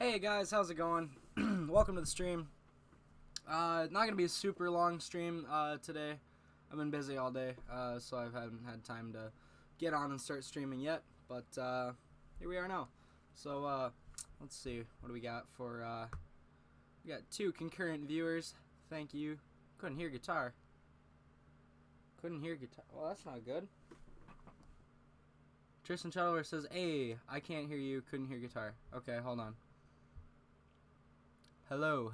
Hey guys, how's it going? Welcome to the stream. Not gonna be a super long stream today. I've been busy all day, so I haven't had time to get on and start streaming yet. But here we are now. So let's see, what do we got for? We got 2 concurrent viewers. Thank you. Couldn't hear guitar. Well, that's not good. Tristan Shuttleworth says, "Hey, I can't hear you. Couldn't hear guitar." Okay, hold on. Hello.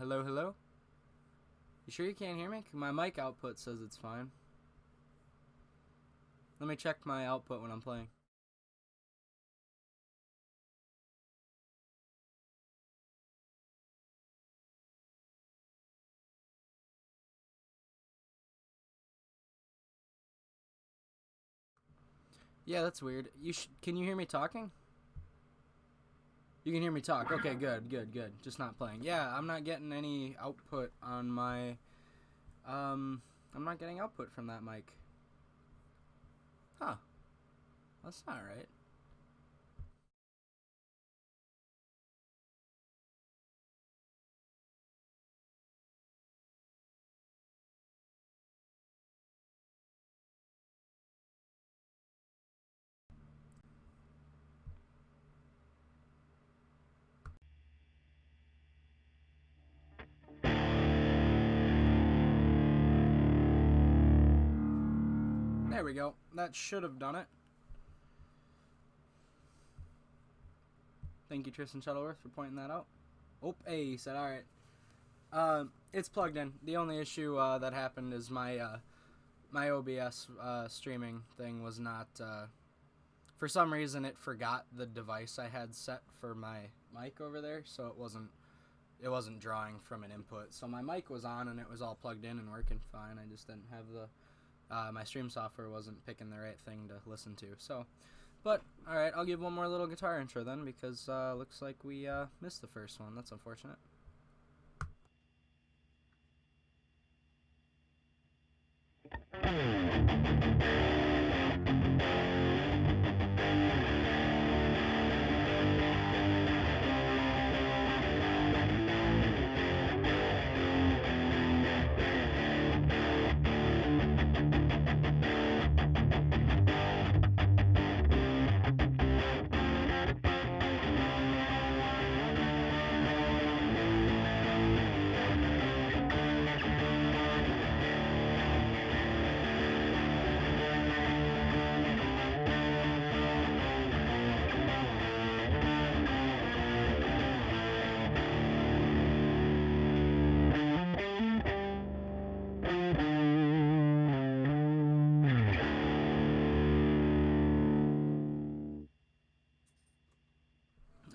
You sure you can't hear me? My mic output says it's fine. Let me check my output when I'm playing. Yeah, that's weird. Can you hear me talking? You can hear me talk. Okay, good. Just not playing. Yeah, I'm not getting any output on my... I'm not getting output from that mic. Huh. That's not right. There we go. That should have done it. Thank you, Tristan Shuttleworth, for pointing that out. Oh, hey, he said, alright. It's plugged in. The only issue that happened is my my OBS streaming thing was not... for some reason, it forgot the device I had set for my mic over there, so it wasn't drawing from an input. So my mic was on and it was all plugged in and working fine. I just didn't have the... my stream software wasn't picking the right thing to listen to. So, but alright, I'll give one more little guitar intro then, because looks like we missed the first one. That's unfortunate.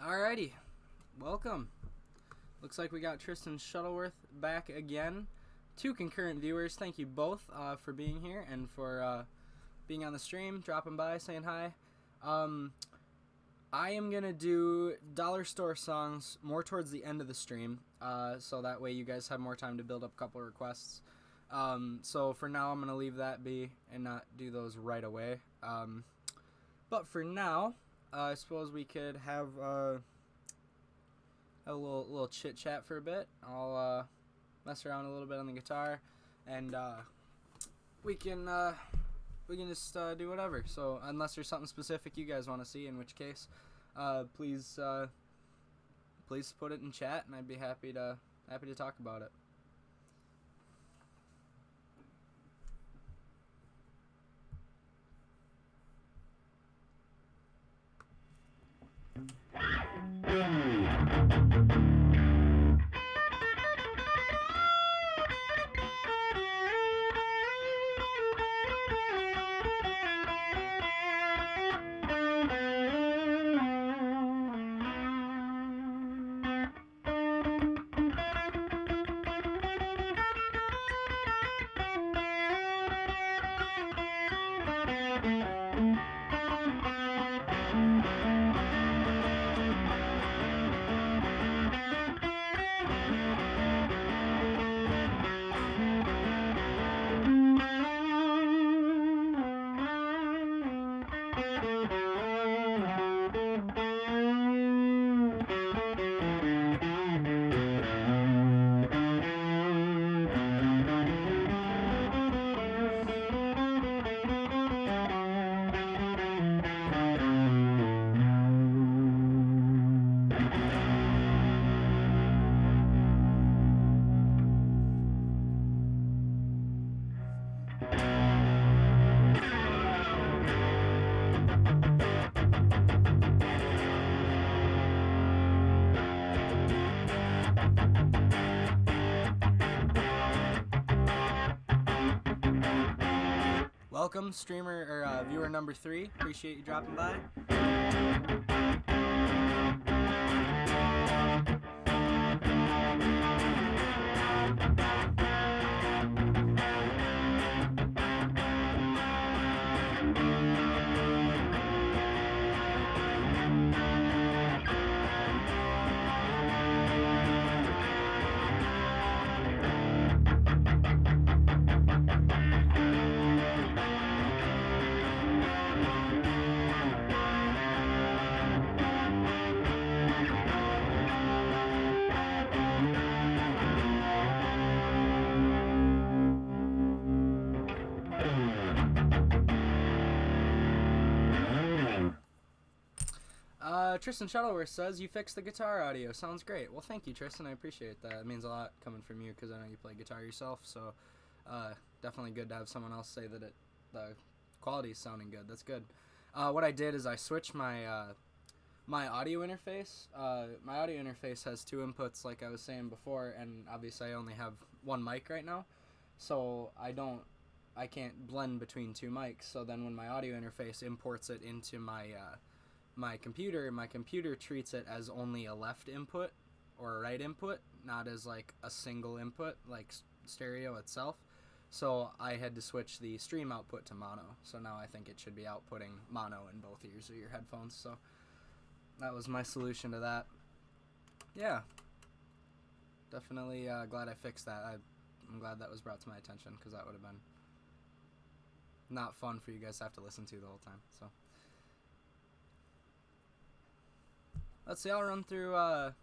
Alrighty, welcome. Looks like we got Tristan Shuttleworth back again. 2 concurrent viewers. Thank you both for being here and for being on the stream, dropping by, saying hi. I am going to do dollar store songs more towards the end of the stream, so that way you guys have more time to build up a couple requests. So for now, I'm going to leave that be and not do those right away. But for now... I suppose we could have a little chit chat for a bit. I'll mess around a little bit on the guitar, and we can just do whatever. So unless there's something specific you guys want to see, in which case, please put it in chat, and I'd be happy to talk about it. Welcome, streamer or viewer number 3. Appreciate you dropping by. Tristan Shuttleworth says, you fixed the guitar audio. Sounds great. Well, thank you, Tristan. I appreciate that. It means a lot coming from you because I know you play guitar yourself. So definitely good to have someone else say that the quality is sounding good. That's good. What I did is I switched my my audio interface. My audio interface has 2 inputs, like I was saying before, and obviously I only have 1 mic right now. So I can't blend between 2 mics. So then when my audio interface imports it into my my computer treats it as only a left input or a right input, not as like a single input like stereo itself. So I had to switch the stream output to mono. So now I think it should be outputting mono in both ears of your headphones. So that was my solution to that. Yeah, definitely glad I fixed that. I'm glad that was brought to my attention because that would have been not fun for you guys to have to listen to the whole time. So let's see. I'll run through a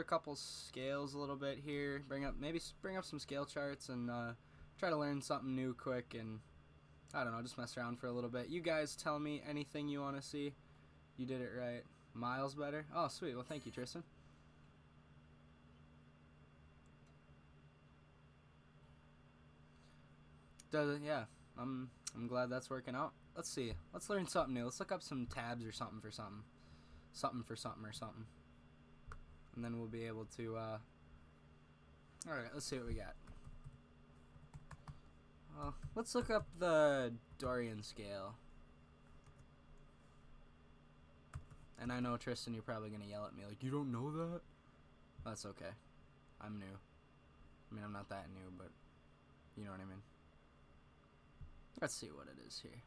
couple scales a little bit here. Bring up some scale charts and try to learn something new quick, and I don't know, just mess around for a little bit. You guys tell me anything you want to see. You did it right. Miles better. Oh, sweet. Well, thank you, Tristan. Does it? Yeah. I'm glad that's working out. Let's see. Let's learn something new. Let's look up some tabs or something for something. Something for something or something. And then we'll be able to, alright, let's see what we got. Let's look up the Dorian scale. And I know, Tristan, you're probably going to yell at me like, you don't know that? That's okay. I'm new. I mean, I'm not that new, but you know what I mean. Let's see what it is here.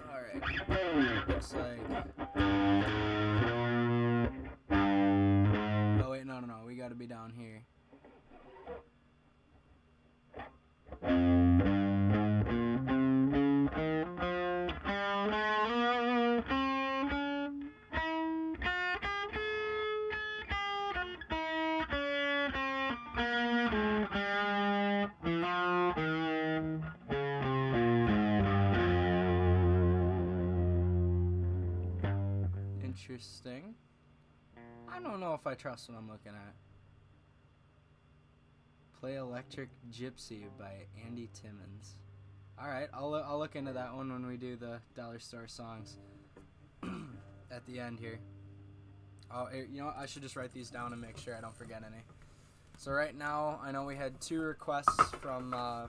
Alright. Looks like... Oh, wait, no. We gotta be down here. Interesting. I don't know if I trust what I'm looking at. Play Electric Gypsy by Andy Timmons. Alright, I'll look into that one when we do the Dollar Store songs at the end here. Oh, you know what? I should just write these down and make sure I don't forget any. So right now, I know we had 2 requests from, I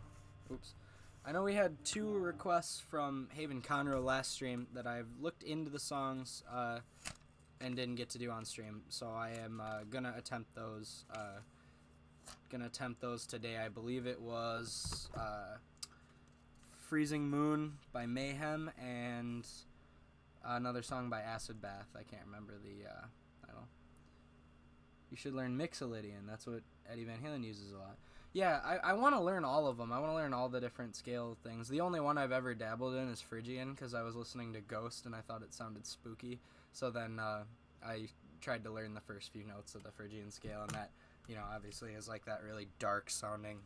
know we had 2 requests from Haven Conroe last stream that I've looked into the songs, and didn't get to do on stream. So I am, gonna attempt those, today. I believe it was, Freezing Moon by Mayhem and another song by Acid Bath. I can't remember the, title. You should learn Mixolydian. That's what Eddie Van Halen uses a lot. Yeah, I want to learn all of them. I want to learn all the different scale things. The only one I've ever dabbled in is Phrygian, because I was listening to Ghost and I thought it sounded spooky. So then I tried to learn the first few notes of the Phrygian scale, and that, you know, obviously is like that really dark sounding.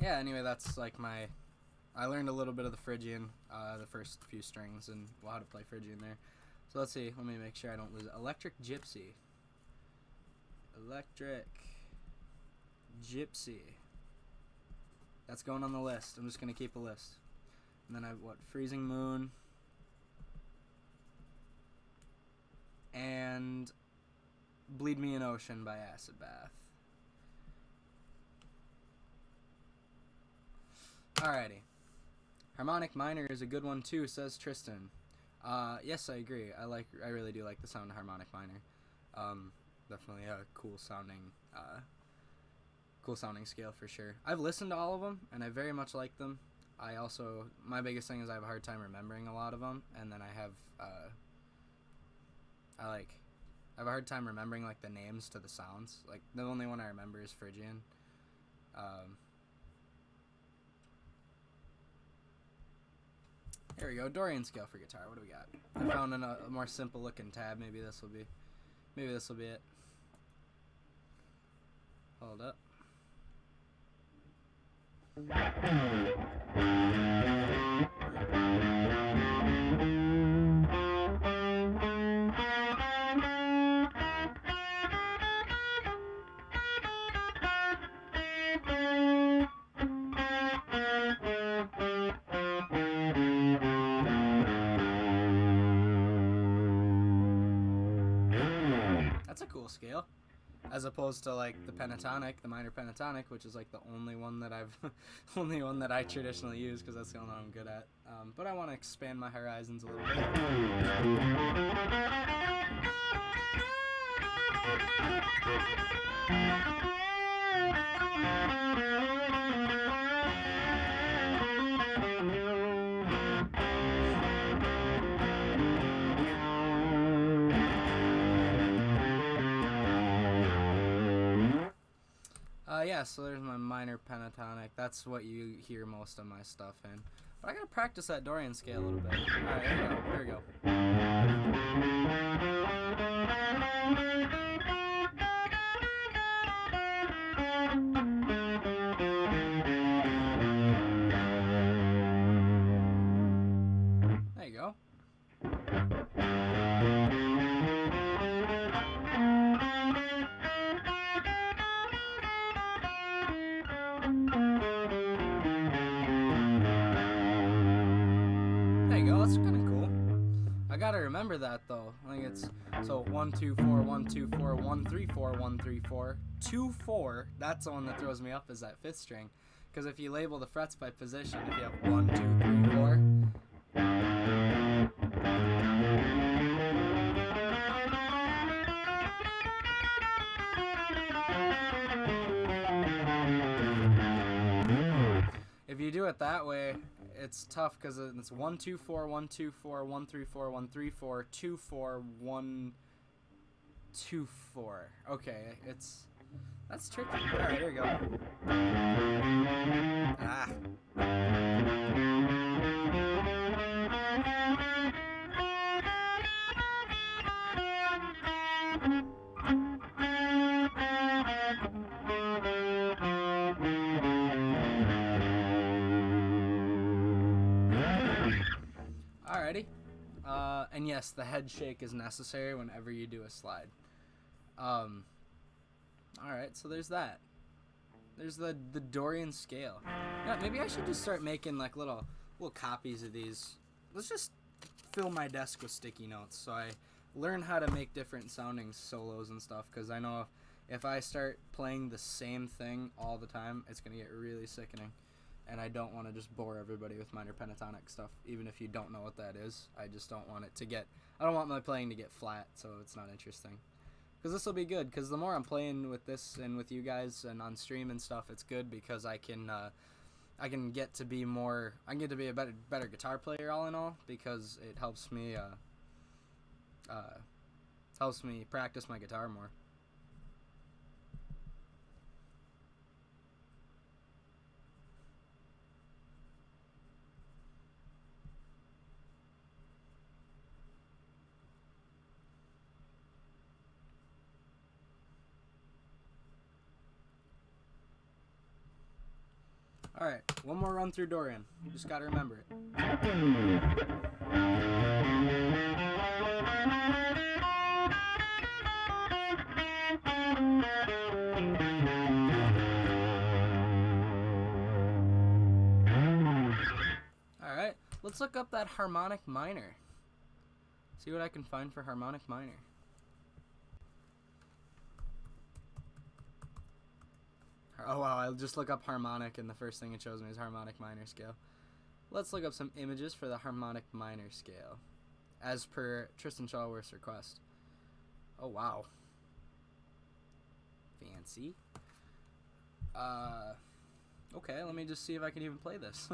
yeah, anyway, that's like I learned a little bit of the Phrygian, the first few strings, and how to play Phrygian there. So let's see. Let me make sure I don't lose it. Electric Gypsy. Electric Gypsy. That's going on the list. I'm just going to keep a list. And then I have, Freezing Moon. And Bleed Me an Ocean by Acid Bath. Alrighty. Harmonic Minor is a good one too, says Tristan. Yes, I agree. I really do like the sound of Harmonic Minor. Definitely a cool sounding scale for sure. I've listened to all of them, and I very much like them. My biggest thing is I have a hard time remembering a lot of them, and then I have a hard time remembering like the names to the sounds. Like the only one I remember is Phrygian. Here we go, Dorian scale for guitar. What do we got? I found a more simple looking tab. Maybe this will be it. Hold up. That's a cool scale. As opposed to like the pentatonic, the minor pentatonic, which is like the only one that only one that I traditionally use because that's the only one I'm good at. But I want to expand my horizons a little bit. Yeah, so there's my minor pentatonic. That's what you hear most of my stuff in. But I gotta practice that Dorian scale a little bit. Alright, here we go. There you go. That's kind of cool. I gotta remember that though. I think it's so 1 2 4 1 2 4 1 3 4 1 3 4 2 4. That's the one that throws me up is that fifth string, because if you label the frets by position, if you have 1 2 3 4. If you do it that way, it's tough because it's 1 2 4 1 2 4 1 3 4 1 3 4 2 4 1 2 4. Okay, that's tricky. All right, here we go. Ah. Alrighty. And yes, the head shake is necessary whenever you do a slide. Alright, so there's that. There's the Dorian scale. Yeah, maybe I should just start making like little copies of these. Let's just fill my desk with sticky notes so I learn how to make different sounding solos and stuff, because I know if I start playing the same thing all the time, it's going to get really sickening. And I don't want to just bore everybody with minor pentatonic stuff, even if you don't know what that is. I just don't want it to get... I don't want my playing to get flat, so it's not interesting. Because this will be good, because the more I'm playing with this and with you guys and on stream and stuff, it's good because I can get to be more... I can get to be a better guitar player, all in all, because it helps me practice my guitar more. Alright, one more run through Dorian. You just gotta remember it. Alright, let's look up that harmonic minor. See what I can find for harmonic minor. Oh wow, I'll just look up harmonic and the first thing it shows me is harmonic minor scale. Let's look up some images for the harmonic minor scale, as per Tristan Shallworth's request. Oh wow. Fancy. Okay, let me just see if I can even play this.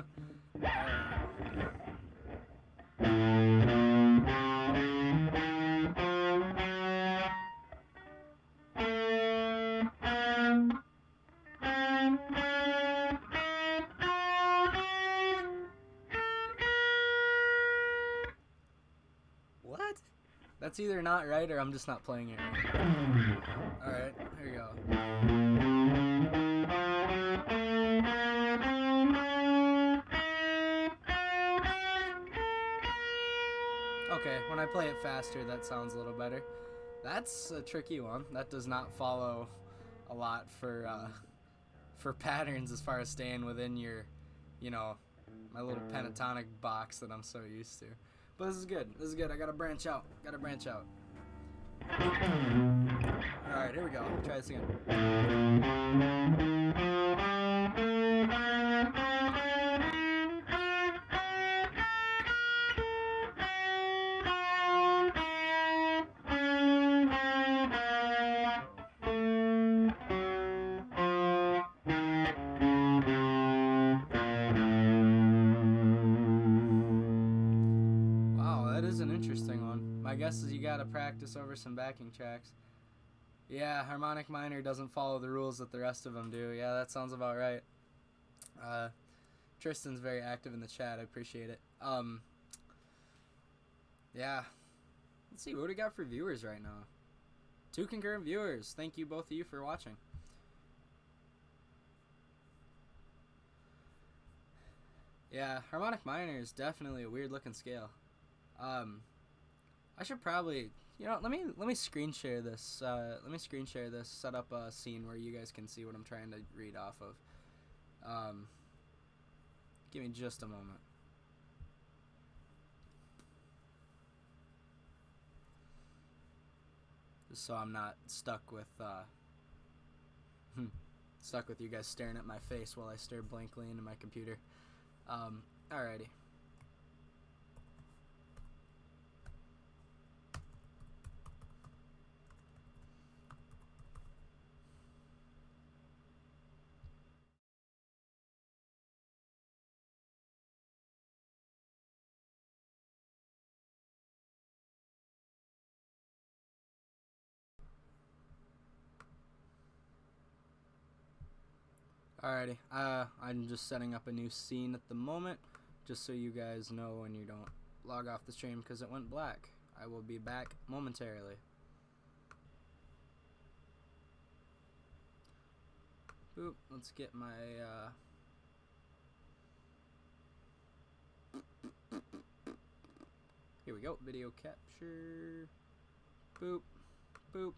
What? That's either not right or I'm just not playing it right. Alright, here we go. Okay, when I play it faster, that sounds a little better. That's a tricky one. That does not follow a lot for patterns as far as staying within your, you know, my little pentatonic box that I'm so used to. But this is good. This is good. I gotta branch out. Gotta branch out. Alright, here we go. Try this again. My guess is you gotta practice over some backing tracks. Yeah, harmonic minor doesn't follow the rules that the rest of them do. Yeah, that sounds about right. Tristan's very active in the chat. I appreciate it. Yeah. Let's see, what do we got for viewers right now? 2 concurrent viewers. Thank you, both of you, for watching. Yeah, harmonic minor is definitely a weird looking scale. I should probably, you know, let me screen share this. Set up a scene where you guys can see what I'm trying to read off of. Give me just a moment. Just so I'm not stuck with you guys staring at my face while I stare blankly into my computer. Alrighty. Alrighty, I'm just setting up a new scene at the moment, just so you guys know when you don't log off the stream because it went black. I will be back momentarily. Boop, let's get my, here we go, video capture, boop, boop,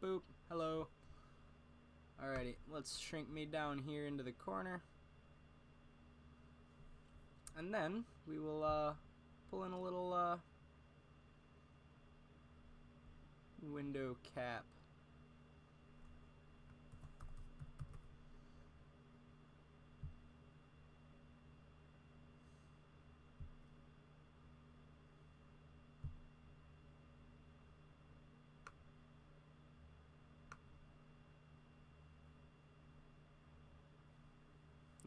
boop, hello. Alrighty, let's shrink me down here into the corner. And then we will pull in a little window cap.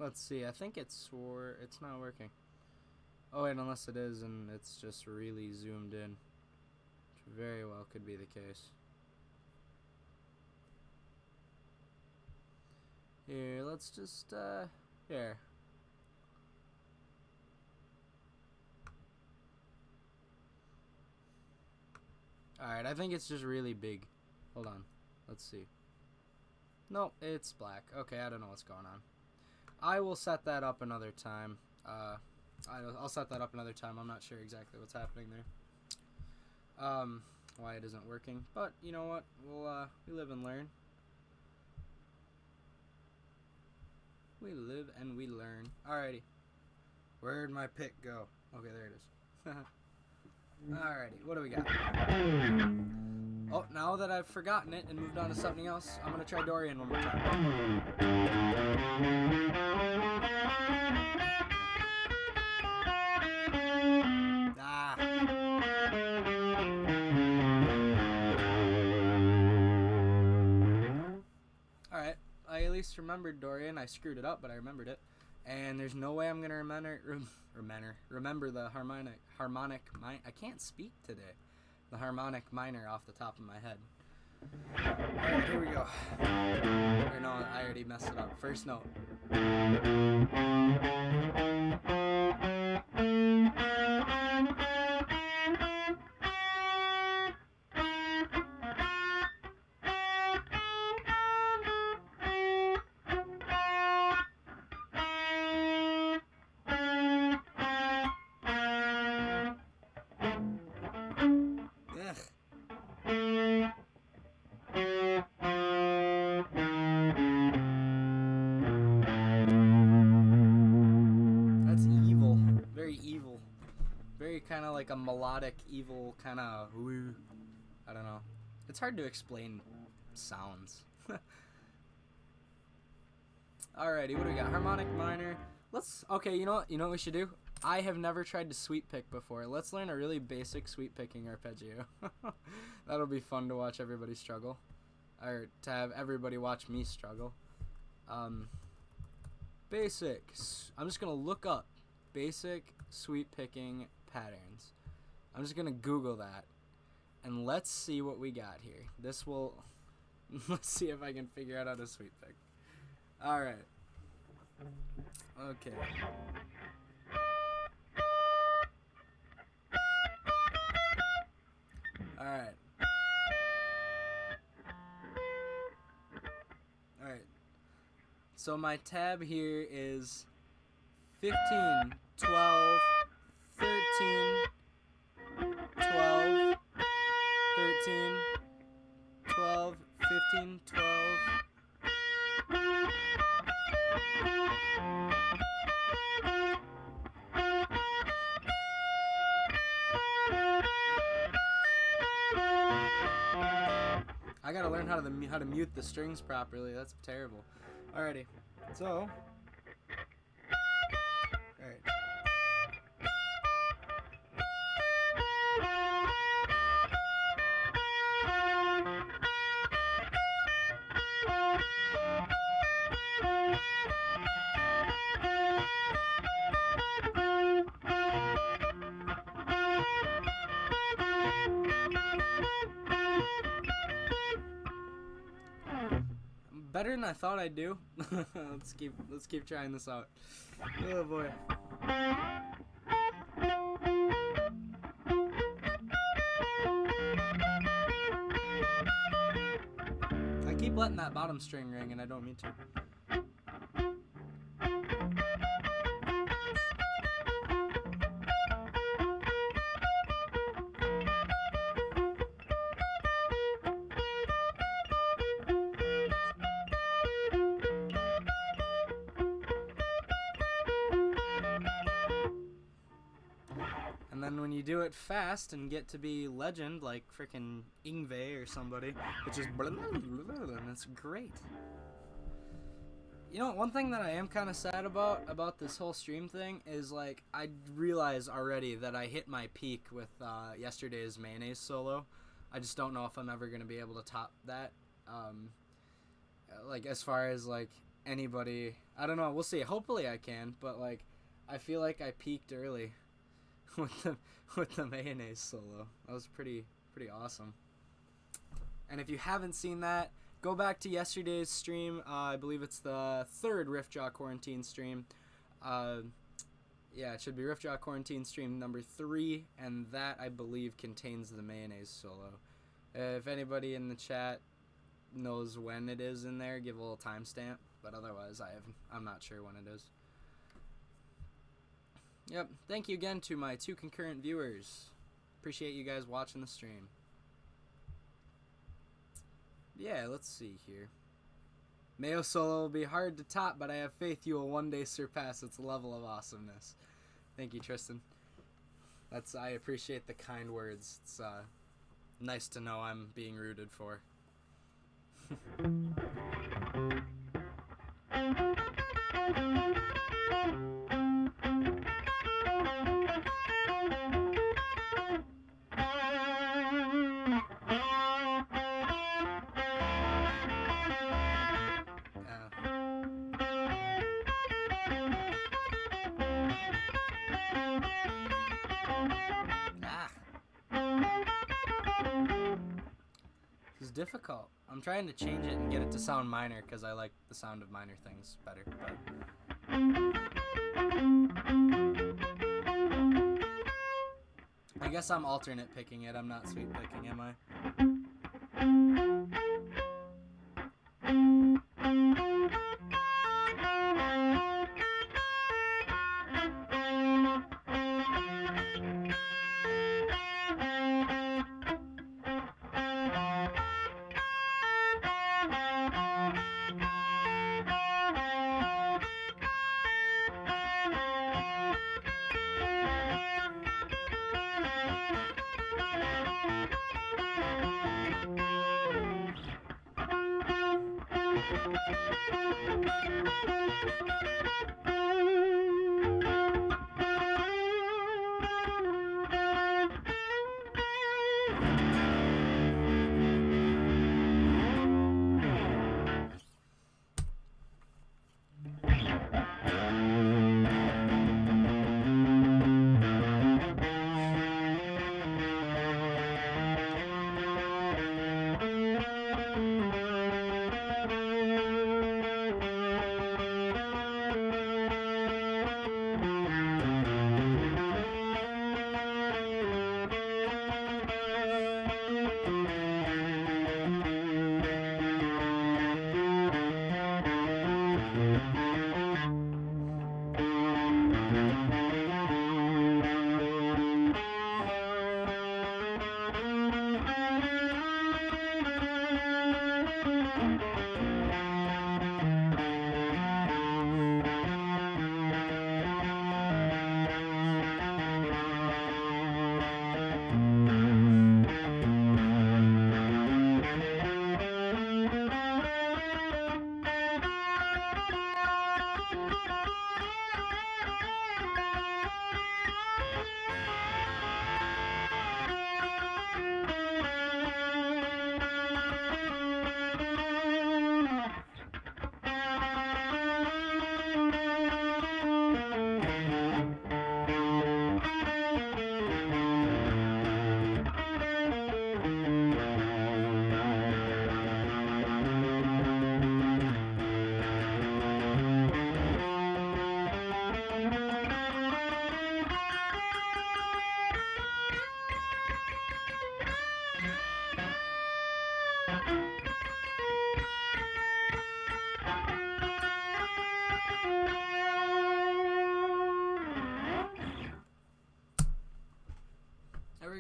Let's see, I think it's not working. Oh wait, unless it is and it's just really zoomed in. Which very well could be the case. Here, let's just, here. Alright, I think it's just really big. Hold on, let's see. Nope, it's black. Okay, I don't know what's going on. I will set that up another time. I'll set that up another time. I'm not sure exactly what's happening there. Why it isn't working. But, you know what? We live and learn. We live and we learn. Alrighty. Where'd my pick go? Okay, there it is. Alrighty, what do we got? Oh, now that I've forgotten it and moved on to something else, I'm gonna try Dorian one more time. Ah. Alright, I at least remembered Dorian. I screwed it up, but I remembered it. And there's no way I'm gonna remember the harmonic minor. I can't speak today. The harmonic minor off the top of my head. Alright, here we go. Or no, I already messed it up. First note. That's evil. Very evil. Very kind of like a melodic, evil kind of. I don't know. It's hard to explain sounds. Alrighty, what do we got? Harmonic minor. Okay, you know what we should do? I have never tried to sweep pick before. Let's learn a really basic sweep picking arpeggio. That'll be fun to watch everybody struggle. Or to have everybody watch me struggle. Basic. I'm just going to look up basic sweep picking patterns. I'm just going to Google that. And let's see what we got here. This will... Let's see if I can figure out how to sweep pick. Alright. Okay. Alright. Alright. So my tab here is 15, 12, 13, 12, 13, 12, 15, 12. I gotta learn how to mute the strings properly. That's terrible. Alrighty. So. Alright. Better than I thought I'd do. Let's keep trying this out. Oh boy. I keep letting that bottom string ring and I don't mean to. And then when you do it fast and get to be legend, like frickin' Yngwie or somebody, it's just and it's great. You know, one thing that I am kind of sad about this whole stream thing is, like, I realize already that I hit my peak with yesterday's mayonnaise solo. I just don't know if I'm ever going to be able to top that. Like, as far as, like, anybody, I don't know, we'll see. Hopefully I can, but, like, I feel like I peaked early with the mayonnaise solo. That was pretty awesome. And if you haven't seen that, go back to yesterday's stream. I believe it's the third RiffJaw quarantine stream. Yeah, it should be RiffJaw quarantine stream number 3, and that I believe contains the mayonnaise solo. If anybody in the chat knows when it is in there, give a little timestamp. but otherwise I'm not sure when it is. Yep, thank you again to my 2 concurrent viewers. Appreciate you guys watching the stream. Yeah, let's see here. Mayo Solo will be hard to top, but I have faith you will one day surpass its level of awesomeness. Thank you, Tristan. I appreciate the kind words. It's nice to know I'm being rooted for. Difficult. I'm trying to change it and get it to sound minor because I like the sound of minor things better. But I guess I'm alternate picking it. I'm not sweet picking, am I?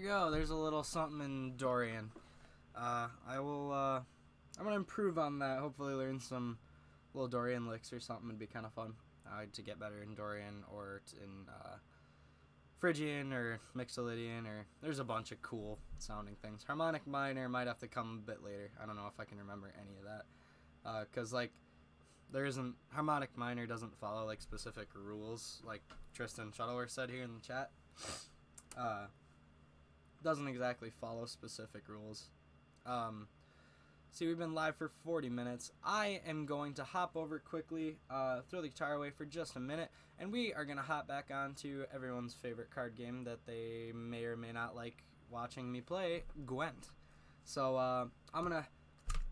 Go. There's a little something in Dorian. I'm gonna improve on that. Hopefully learn some little Dorian licks or something. Would be kind of fun to get better in Dorian or in Phrygian or Mixolydian, or there's a bunch of cool sounding things. Harmonic minor might have to come a bit later. I don't know if I can remember any of that. Because like there isn't, harmonic minor doesn't follow like specific rules like Tristan Shuttleworth said here in the chat. Doesn't exactly follow specific rules. See, we've been live for 40 minutes. I am going to hop over quickly, throw the guitar away for just a minute, and we are going to hop back onto everyone's favorite card game that they may or may not like watching me play, Gwent. So I'm going to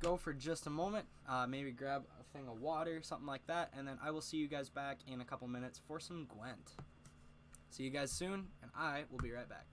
go for just a moment, maybe grab a thing of water, something like that, and then I will see you guys back in a couple minutes for some Gwent. See you guys soon, and I will be right back.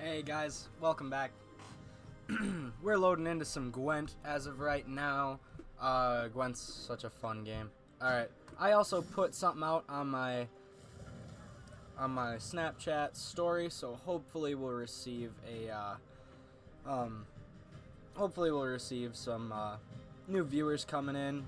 Hey guys, welcome back. We're loading into some Gwent as of right now. Gwent's such a fun game. Alright, I also put something out on my Snapchat story, so hopefully we'll receive some new viewers coming in.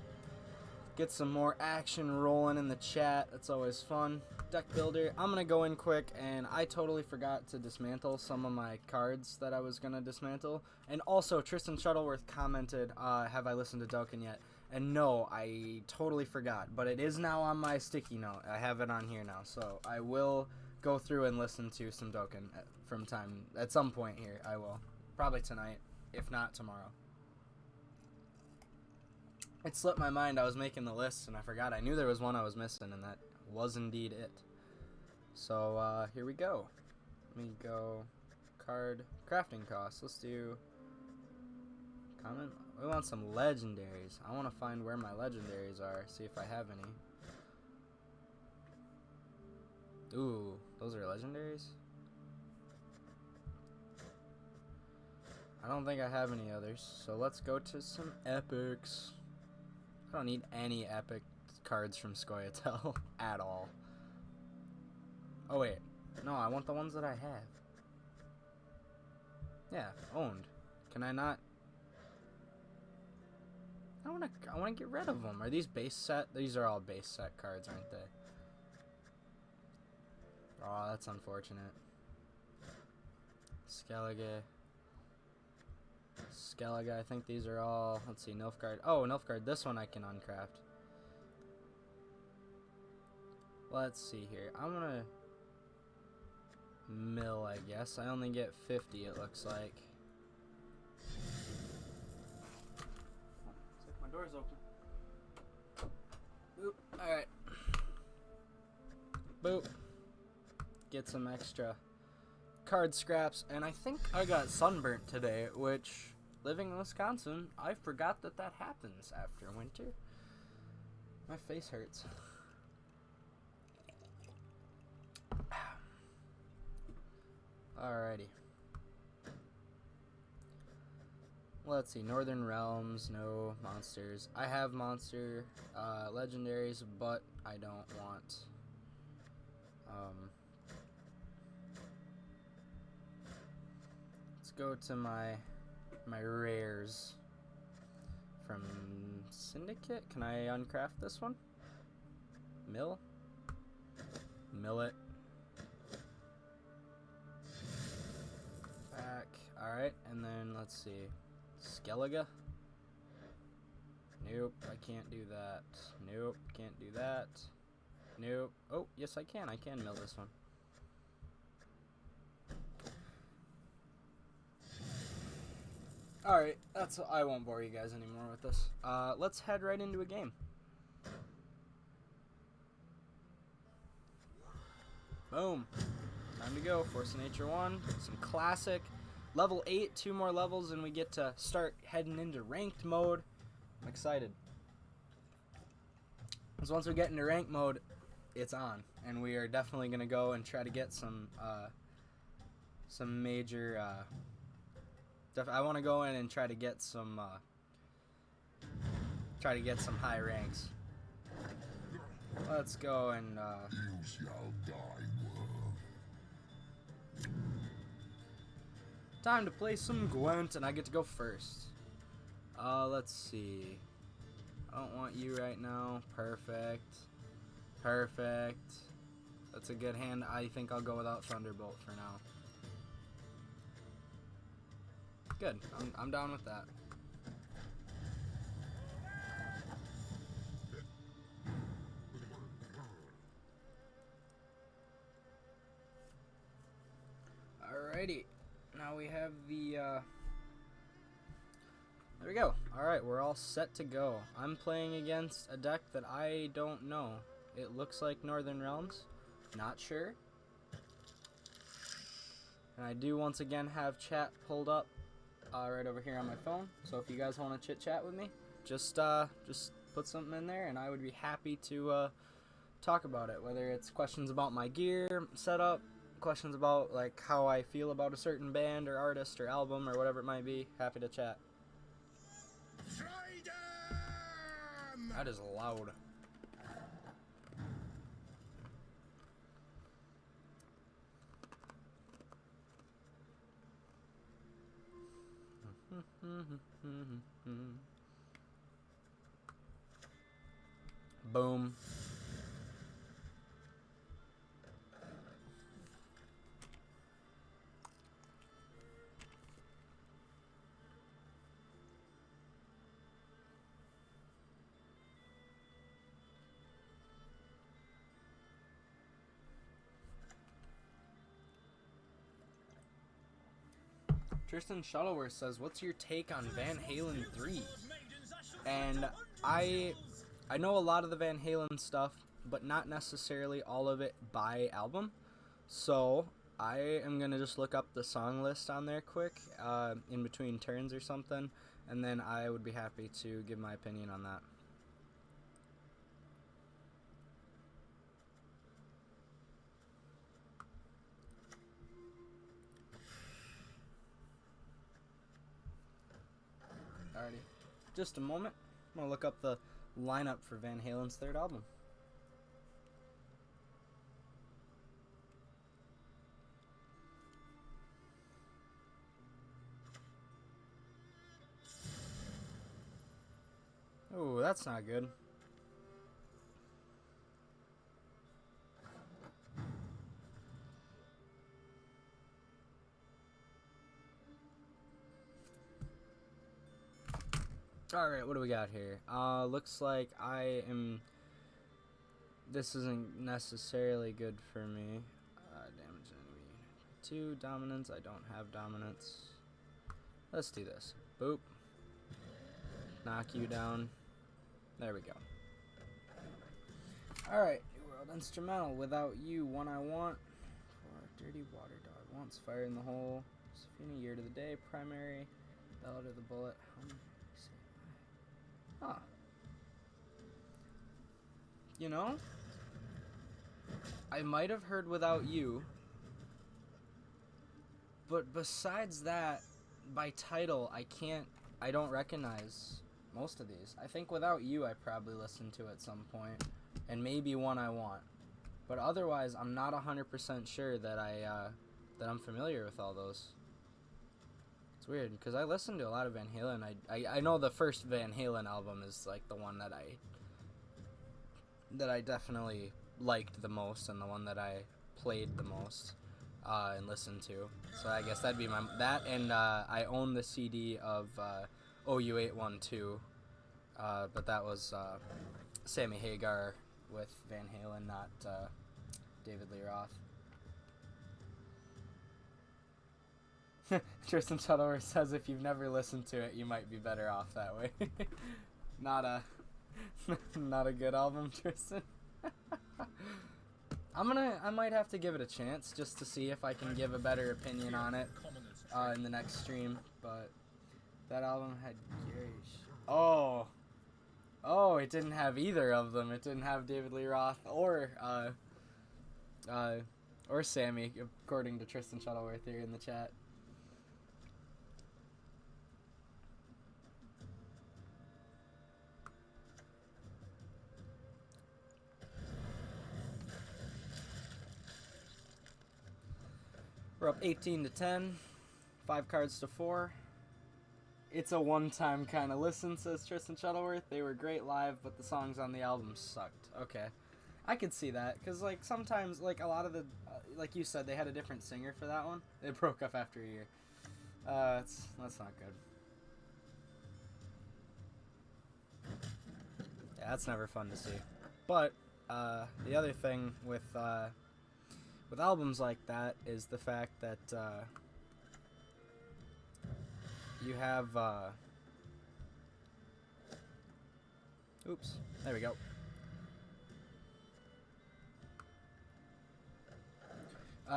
Get some more action rolling in the chat. That's always fun. Deck builder. I'm gonna go in quick, and I totally forgot to dismantle some of my cards that I was gonna dismantle. And also, Tristan Shuttleworth commented, have I listened to Dokkan yet? And no, I totally forgot, but it is now on my sticky note. I have it on here now, so I will go through and listen to some Dokkan at some point here. I will. Probably tonight, if not tomorrow. It slipped my mind. I was making the list and I forgot. I knew there was one I was missing, and that was indeed it. So here we go. Let me go card crafting costs. Let's do common. We want some legendaries. I want to find where my legendaries are, see if I have any. Ooh, those are legendaries? I don't think I have any others, so let's go to some epics. I don't need any epic cards from Scoia'tael at all. Oh wait, no, I want the ones that I have. Yeah, owned. Can I not? I wanna get rid of them. Are these base set? These are all base set cards, aren't they? Oh, that's unfortunate. Skellige, I think these are all, let's see, Nilfgaard. Oh, Nilfgaard, this one I can uncraft. Let's see here. I'm gonna mill, I guess. I only get 50, it looks like. Looks like my door's open. Boop. Alright. Boop. Get some extra card scraps, and I think I got sunburnt today, which, living in Wisconsin, I forgot that happens after winter. My face hurts. Alrighty. Let's see, Northern Realms, no monsters. I have monster legendaries, but I don't want let's go to my rares from Syndicate. Can I uncraft this one? Mill it. Back. Alright, and then let's see. Skellige. Nope, I can't do that. Nope, can't do that. Nope. Oh, yes I can. I can mill this one. Alright, I won't bore you guys anymore with this. Let's head right into a game. Boom. Time to go. Force of Nature 1. Some classic. Level 8, 2 more levels, and we get to start heading into ranked mode. I'm excited. Because once we get into ranked mode, it's on. And we are definitely going to go and try to get some major... I want to go in and try to get some high ranks. Let's go and you shall die, world. Time to play some Gwent, and I get to go first. Let's see. I don't want you right now. Perfect. That's a good hand. I think I'll go without Thunderbolt for now. Good. I'm down with that. Alrighty. Now we have the, there we go. Alright, we're all set to go. I'm playing against a deck that I don't know. It looks like Northern Realms. Not sure. And I do once again have chat pulled up right over here on my phone. So if you guys want to chit chat with me, just put something in there, and I would be happy to talk about it. Whether it's questions about my gear setup, questions about like how I feel about a certain band or artist or album or whatever it might be, happy to chat. That is loud. Boom. Tristan Shuttleworth says, "What's your take on Van Halen 3?" And I know a lot of the Van Halen stuff, but not necessarily all of it by album. So I am gonna just look up the song list on there quick, in between turns or something, and then I would be happy to give my opinion on that. Alrighty, just a moment. I'm gonna look up the lineup for Van Halen's third album. Oh, that's not good. Alright, what do we got here? Looks like this isn't necessarily good for me. Damage enemy. 2, dominance. I don't have dominance. Let's do this. Boop. Knock you down. There we go. Alright, New World Instrumental. Without You, One I Want. For Dirty Water Dog. Wants Fire in the Hole. Safina, Year to the Day. Primary. Ballad of the Bullet. Huh. You know, I might have heard Without You, but besides that, by title, I don't recognize most of these. I think Without You I probably listened to at some point, and maybe One I Want. But otherwise, I'm not 100% sure that that I'm familiar with all those. Weird, because I listened to a lot of Van Halen. I know the first Van Halen album is like the one that I definitely liked the most, and the one that I played the most and listened to. So I guess that'd be that, and I own the CD of OU812, but that was Sammy Hagar with Van Halen, not David Lee Roth. Tristan Shuttleworth says if you've never listened to it, you might be better off that way. not a good album, Tristan. I might have to give it a chance just to see if I can give a better opinion on it in the next stream. But that album had Gary. Oh, it didn't have either of them. It didn't have David Lee Roth or Sammy, according to Tristan Shuttleworth here in the chat. We're up 18-10, 5 cards to 4. It's a one-time kind of listen, says Tristan Shuttleworth. They were great live, but the songs on the album sucked. Okay, I could see that, because like sometimes, like a lot of the, like you said, they had a different singer for that one. They broke up after a year. That's not good. Yeah, that's never fun to see. But the other thing with albums like that is the fact that you have oops, there we go.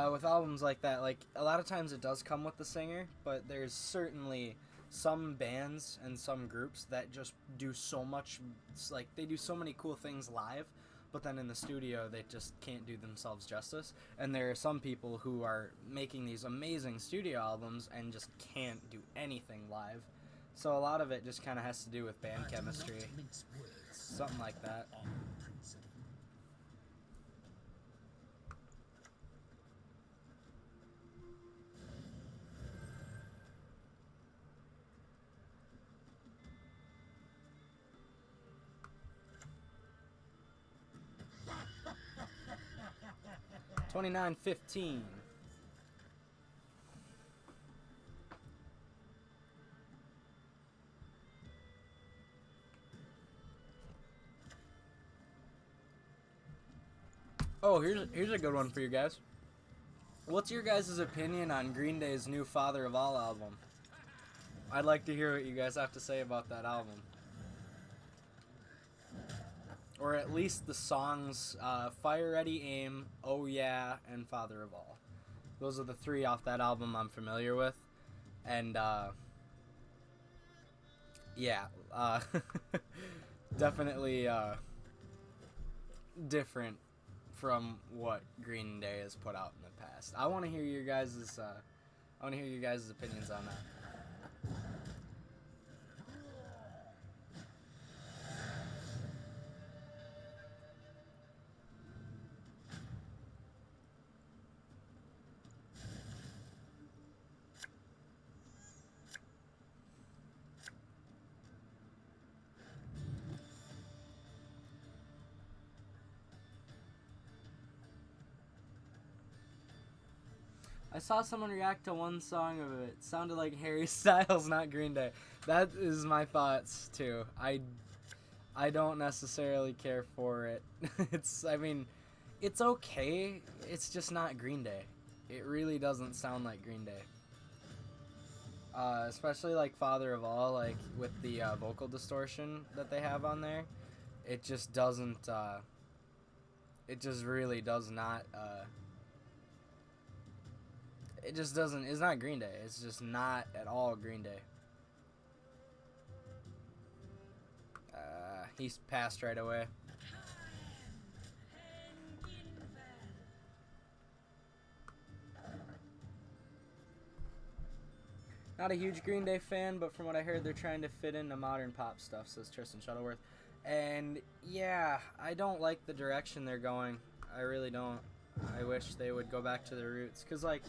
With albums like that, like a lot of times it does come with the singer, but there's certainly some bands and some groups that just do so much, like they do so many cool things live, but then in the studio they just can't do themselves justice. And there are some people who are making these amazing studio albums and just can't do anything live. So a lot of it just kind of has to do with band chemistry, something like that. $29.15. Oh, here's a good one for you guys. What's your guys' opinion on Green Day's new Father of All album? I'd like to hear what you guys have to say about that album. Or at least the songs Fire Ready Aim, Oh Yeah, and Father of All. Those are the three off that album I'm familiar with. And, yeah, definitely different from what Green Day has put out in the past. I want to hear your guys' opinions on that. I saw someone react to one song of it. It sounded like Harry Styles, not Green Day. That is my thoughts too. I don't necessarily care for it. It's okay. It's just not Green Day. It really doesn't sound like Green Day. Especially like Father of All, like with the vocal distortion that they have on there. It just doesn't. It just really does not. It just doesn't. It's not Green Day. It's just not at all Green Day. He's passed right away. Not a huge Green Day fan, but from what I heard, they're trying to fit into modern pop stuff, says Tristan Shuttleworth. And yeah, I don't like the direction they're going. I really don't. I wish they would go back to their roots. Because, like,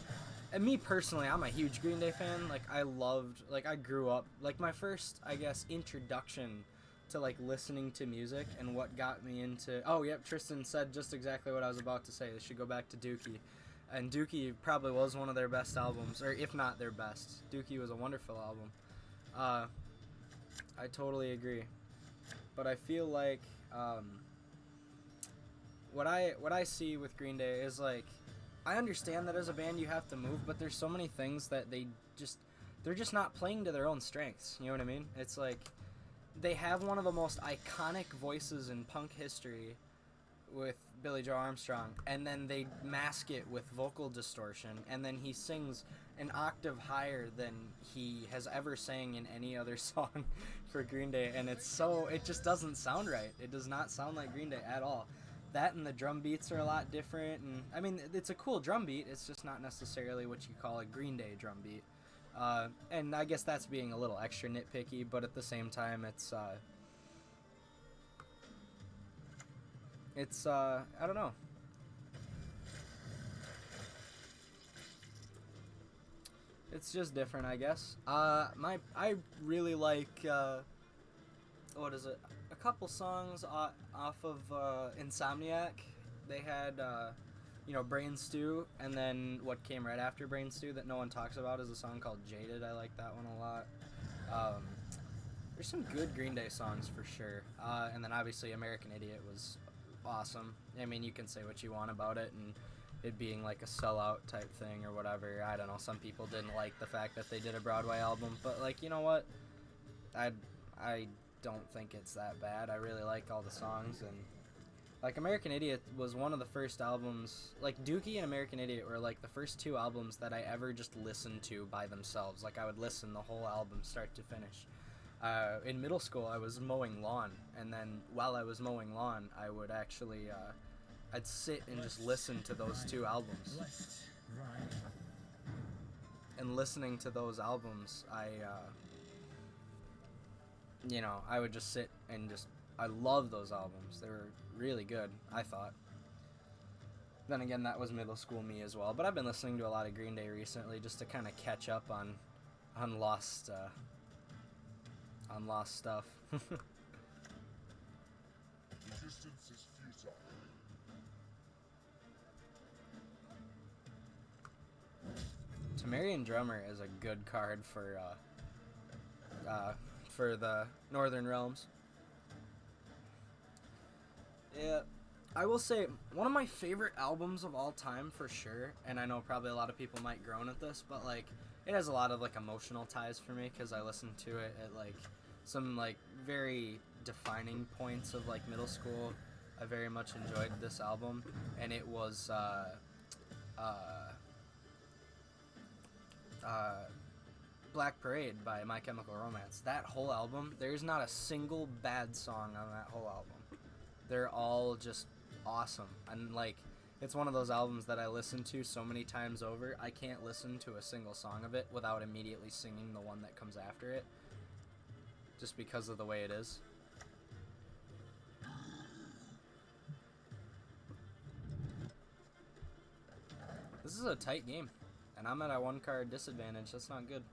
and me personally, I'm a huge Green Day fan. Like, I grew up, like, my first, I guess, introduction to, like, listening to music and what got me into, oh, yep, Tristan said just exactly what I was about to say. They should go back to Dookie. And Dookie probably was one of their best albums, or if not their best. Dookie was a wonderful album. I totally agree. But I feel like, what I see with Green Day is, like, I understand that as a band you have to move, but there's so many things that they're just not playing to their own strengths. You know what I mean? It's like they have one of the most iconic voices in punk history with Billy Joe Armstrong, and then they mask it with vocal distortion, and then he sings an octave higher than he has ever sang in any other song for Green Day, and it just doesn't sound right. It does not sound like Green Day at all. That and the drum beats are a lot different, and I mean, it's a cool drum beat, it's just not necessarily what you call a Green Day drum beat. And I guess that's being a little extra nitpicky, but at the same time, I don't know. It's just different, I guess. I really like, what is it? A couple songs off of Insomniac. They had, Brain Stew, and then what came right after Brain Stew that no one talks about is a song called Jaded. I like that one a lot. There's some good Green Day songs for sure. And then obviously American Idiot was awesome. I mean, you can say what you want about it and it being like a sellout type thing or whatever. I don't know. Some people didn't like the fact that they did a Broadway album, but, like, you know what? I don't think it's that bad. I really like all the songs, and like American Idiot was one of the first albums. Like Dookie and American Idiot were like the first two albums that I ever just listened to by themselves. Like I would listen the whole album start to finish. In middle school, I was mowing lawn, and then while I was mowing lawn, I would actually, I'd sit and just listen to those two albums. And listening to those albums, I would just sit and I love those albums. They were really good, I thought. Then again, that was middle school me as well. But I've been listening to a lot of Green Day recently just to kind of catch up on lost stuff. Resistance is futile. Tamarian Drummer is a good card for the Northern Realms. Yeah, I will say one of my favorite albums of all time for sure, and I know probably a lot of people might groan at this, but like it has a lot of like emotional ties for me because I listened to it at like some like very defining points of like middle school. I very much enjoyed this album, and it was Black Parade by My Chemical Romance. That whole album, there's not a single bad song on that whole album. They're all just awesome. And like, it's one of those albums that I listen to so many times over, I can't listen to a single song of it without immediately singing the one that comes after it. Just because of the way it is. This is a tight game. And I'm at a 1-card disadvantage. That's not good.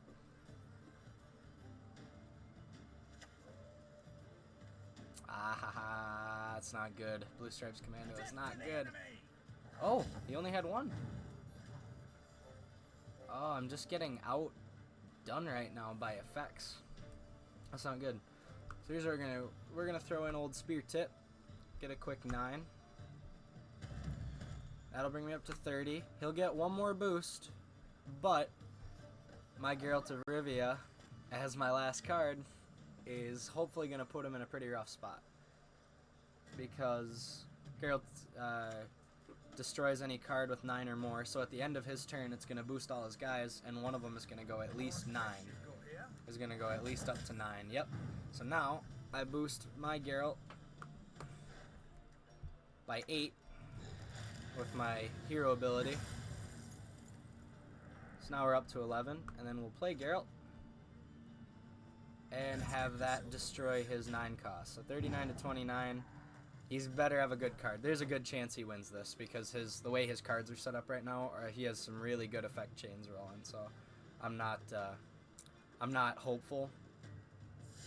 Ah, it's not good. Blue Stripes Commando is not good. Oh, he only had one. Oh, I'm just getting outdone right now by effects. That's not good. So here's what we're gonna throw in old Spear Tip. Get a quick 9. That'll bring me up to 30. He'll get one more boost, but my Geralt of Rivia, as my last card, is hopefully going to put him in a pretty rough spot. Because Geralt destroys any card with 9 or more, so at the end of his turn it's going to boost all his guys, and one of them is going to go at least 9. Is going to go at least up to 9, yep. So now, I boost my Geralt by 8 with my hero ability. So now we're up to 11, and then we'll play Geralt and have that destroy his 9 cost. So 39 to 29. He's better have a good card. There's a good chance he wins this because the way his cards are set up right now, he has some really good effect chains rolling. So I'm not hopeful.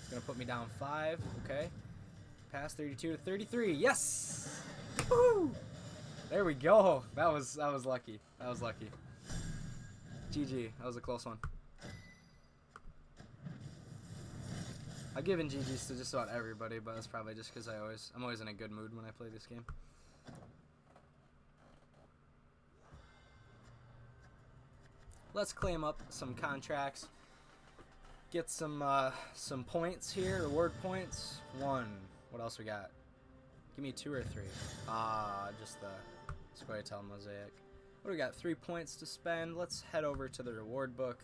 It's gonna put me down 5. Okay, past 32 to 33. Yes. Woo! There we go. That was lucky. That was lucky. GG. That was a close one. I've given GGs to just about everybody, but that's probably just because I'm always in a good mood when I play this game. Let's claim up some contracts. Get some points here, reward points. 1. What else we got? Give me 2 or 3. Just the Squaretel Mosaic. What do we got? 3 points to spend. Let's head over to the reward book.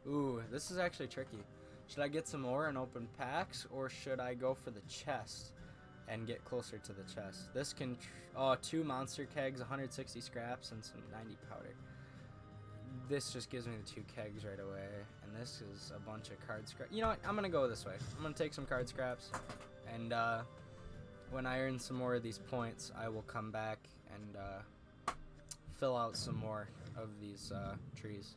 Ooh, this is actually tricky. Should I get some more and open packs, or should I go for the chest and get closer to the chest? This can, 2 monster kegs, 160 scraps, and some 90 powder. This just gives me the 2 kegs right away, and this is a bunch of card scraps. You know what? I'm gonna go this way. I'm gonna take some card scraps, and when I earn some more of these points, I will come back and fill out some more of these trees.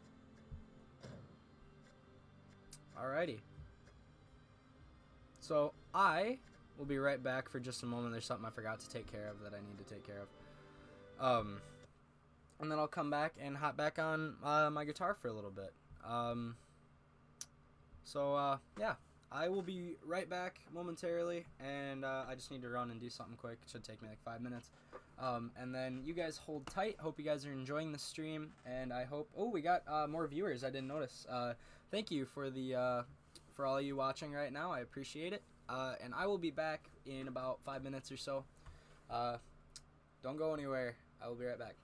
Alrighty. So I will be right back for just a moment. There's something I forgot to take care of that I need to take care of. And then I'll come back and hop back on my guitar for a little bit. Yeah, I will be right back momentarily, and I just need to run and do something quick. It should take me like 5 minutes. And then you guys hold tight. Hope you guys are enjoying the stream, and I hope... Oh, we got more viewers. I didn't notice. Thank you for all you watching right now. I appreciate it. And I will be back in about 5 minutes or so Don't go anywhere. I will be right back.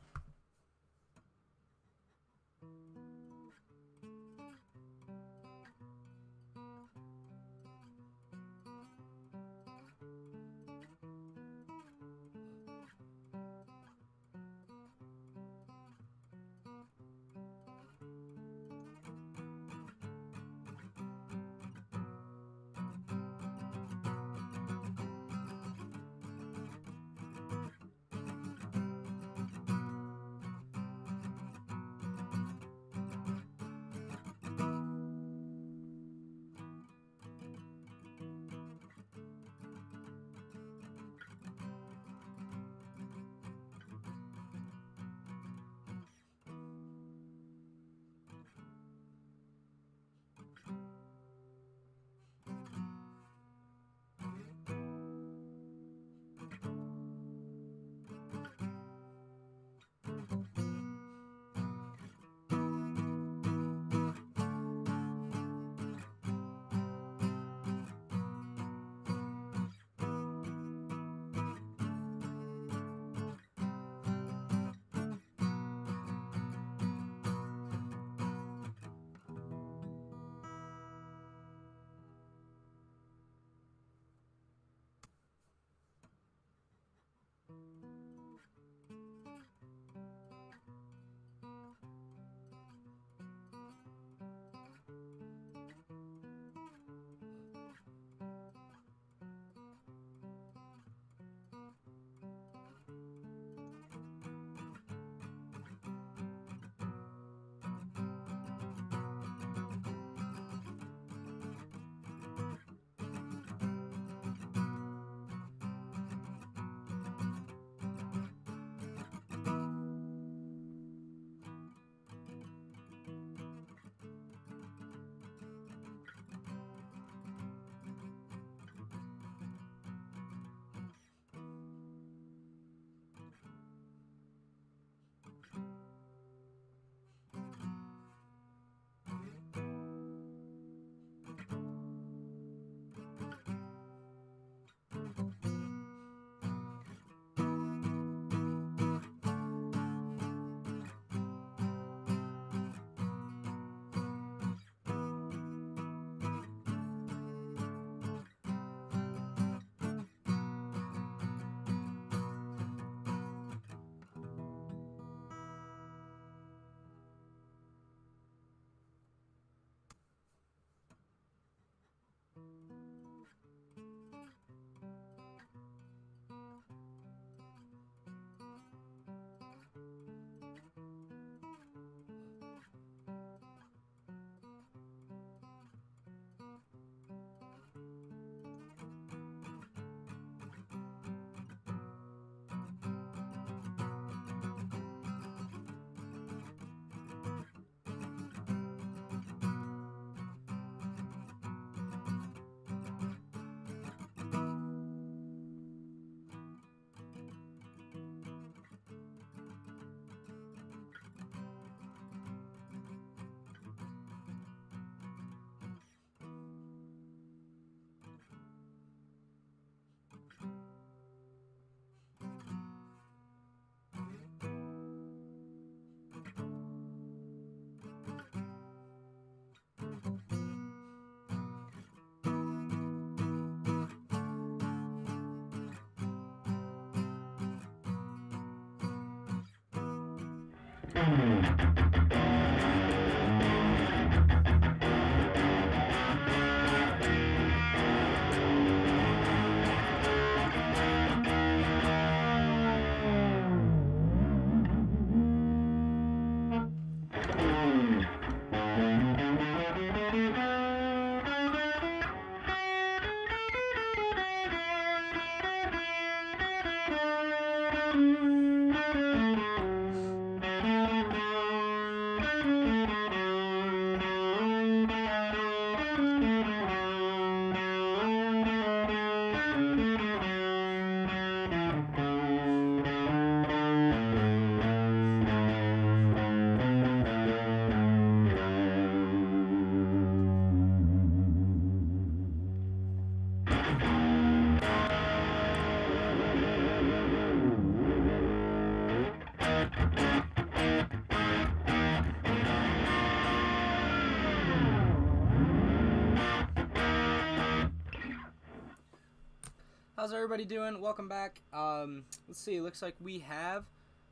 How's everybody doing? Welcome back. Let's see. Looks like we have,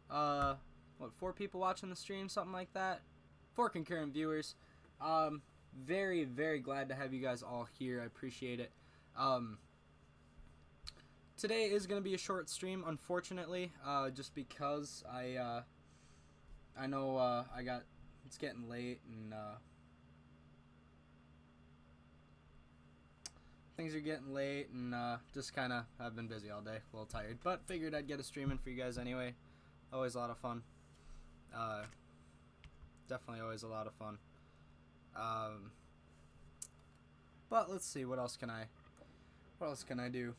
4 people watching the stream, something like that. 4 concurrent viewers. Very, very glad to have you guys all here. I appreciate it. Today is going to be a short stream, unfortunately, just because I know it's getting late and things are getting late and just kind of I've been busy all day, a little tired, but figured I'd get a stream in for you guys anyway. Always a lot of fun. Definitely always a lot of fun. But let's see, what else can I do?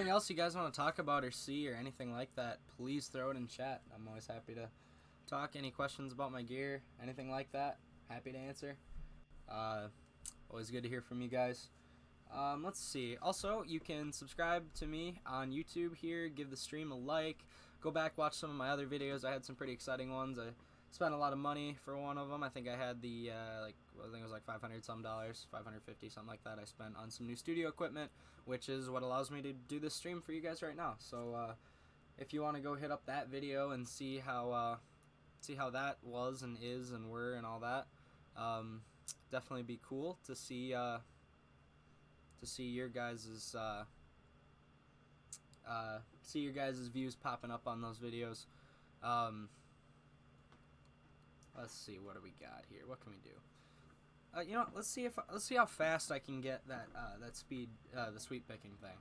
Else you guys want to talk about or see or anything like that, please throw it in chat. I'm always happy to talk. Any questions about my gear, anything like that, happy to answer. Always good to hear from you guys. Let's see. Also, you can subscribe to me on YouTube here, give the stream a like, go back, watch some of my other videos. I had some pretty exciting ones. I spent a lot of money for one of them. I think I had the I think it was like $500 some, $550 something like that. I spent on some new studio equipment, which is what allows me to do this stream for you guys right now. So if you want to go hit up that video and see how that was and is and were and all that, definitely be cool to see your guys's views popping up on those videos. Let's see, what do we got here? What can we do? You know, let's see how fast I can get that the sweep picking thing.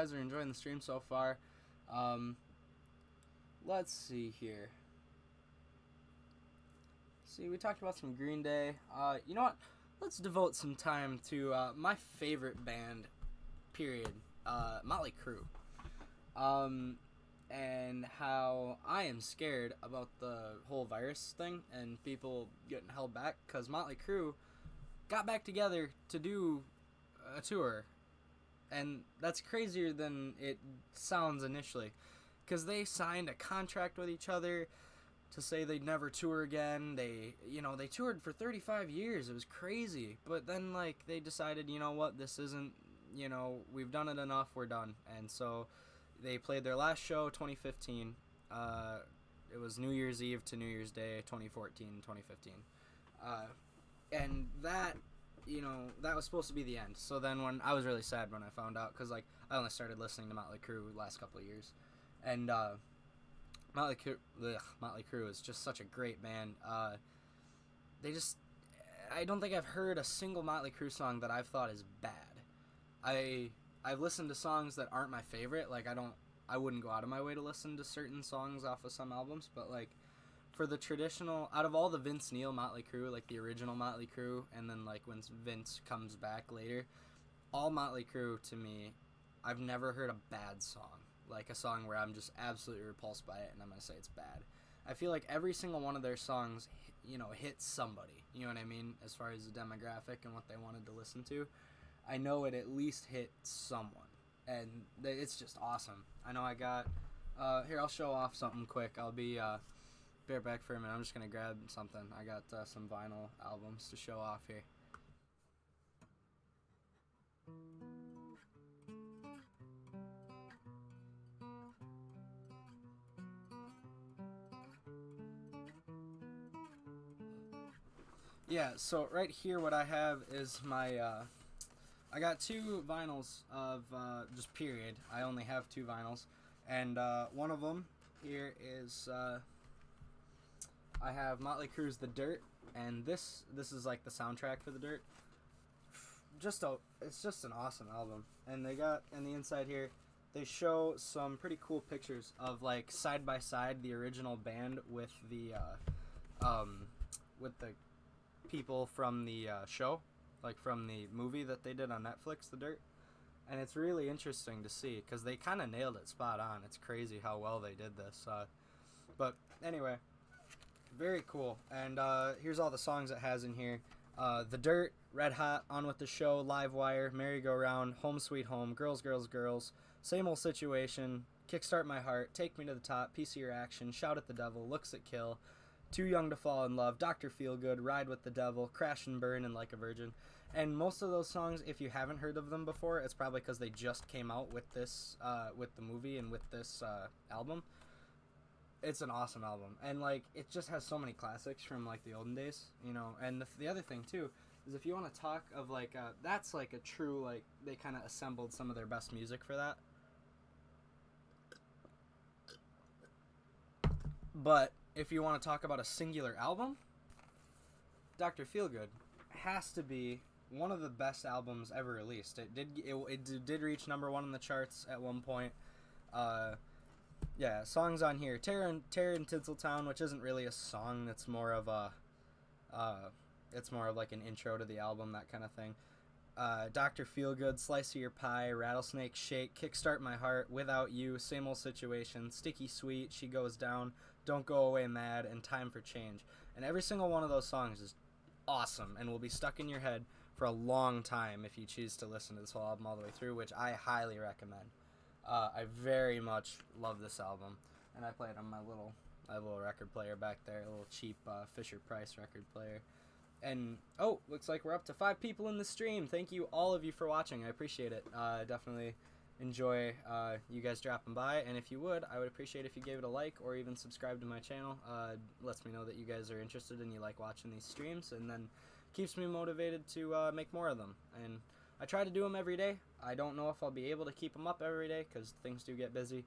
guys are enjoying the stream so far. Let's see here. See, we talked about some Green Day. You know what? Let's devote some time to my favorite band, period, Motley Crue. And how I am scared about the whole virus thing and people getting held back, because Motley Crue got back together to do a tour. And that's crazier than it sounds initially, because they signed a contract with each other to say they'd never tour again. They toured for 35 years. It was crazy. But then, like, they decided, you know what, this isn't, we've done it enough, we're done. And so they played their last show, 2015. It was New Year's Eve to New Year's Day, 2014, 2015. And that, that was supposed to be the end. So then when I was really sad when I found out, because, like, I only started listening to Motley Crue the last couple of years. And, Motley Crue is just such a great band. I don't think I've heard a single Motley Crue song that I've thought is bad. I've listened to songs that aren't my favorite. Like, I wouldn't go out of my way to listen to certain songs off of some albums, but, like, for the traditional, out of all the Vince Neil Motley Crue, like the original Motley Crue, and then, like, when Vince comes back later, all Motley Crue, to me, I've never heard a bad song. Like a song where I'm just absolutely repulsed by it and I'm going to say it's bad. I feel like every single one of their songs, hits somebody. You know what I mean? As far as the demographic and what they wanted to listen to. I know it at least hit someone. And it's just awesome. I know I got... here, I'll show off something quick. I'll be right back for a minute. I'm just going to grab something. I got some vinyl albums to show off here. Yeah, so right here what I have is my, I got two vinyls of, just period. I only have two vinyls. And one of them here is, I have Motley Crue's The Dirt, and this is like the soundtrack for The Dirt. It's just an awesome album. And they got, in the inside here, they show some pretty cool pictures of, like, side by side the original band with the people from the show, like from the movie that they did on Netflix, The Dirt. And it's really interesting to see, because they kind of nailed it spot on. It's crazy how well they did this. But anyway, very cool. And here's all the songs it has in here. The Dirt, Red Hot, On With The Show, Live Wire, Merry Go Round, Home Sweet Home, Girls, Girls, Girls, Same Old Situation, Kickstart My Heart, Take Me to the Top, Piece of Your Action, Shout at the Devil, Looks That Kill, Too Young to Fall in Love, Dr. Feelgood, Ride with the Devil, Crash and Burn, and Like a Virgin. And most of those songs, if you haven't heard of them before, it's probably because they just came out with this, with the movie and with this album. It's an awesome album. And, like, it just has so many classics from, like, the olden days, And the other thing, too, is if you want to talk of, like, that's, like, a true, like, they kind of assembled some of their best music for that. But if you want to talk about a singular album, Dr. Feelgood has to be one of the best albums ever released. It did reach number one in the charts at one point. Yeah, songs on here: Terror in Tinseltown, which isn't really a song. It's more of like an intro to the album, that kind of thing. Dr. Feelgood, Slice of Your Pie, Rattlesnake Shake, Kickstart My Heart, Without You, Same Old Situation, Sticky Sweet, She Goes Down, Don't Go Away Mad, and Time for Change. And every single one of those songs is awesome and will be stuck in your head for a long time if you choose to listen to this whole album all the way through, which I highly recommend. I very much love this album, and I play it on my little record player back there, a little cheap Fisher-Price record player. And, looks like we're up to 5 people in the stream. Thank you, all of you, for watching. I appreciate it. Definitely enjoy you guys dropping by, and if you would, I would appreciate if you gave it a like or even subscribe to my channel. Lets me know that you guys are interested and you like watching these streams, and then keeps me motivated to make more of them. And I try to do them every day. I don't know if I'll be able to keep them up every day because things do get busy,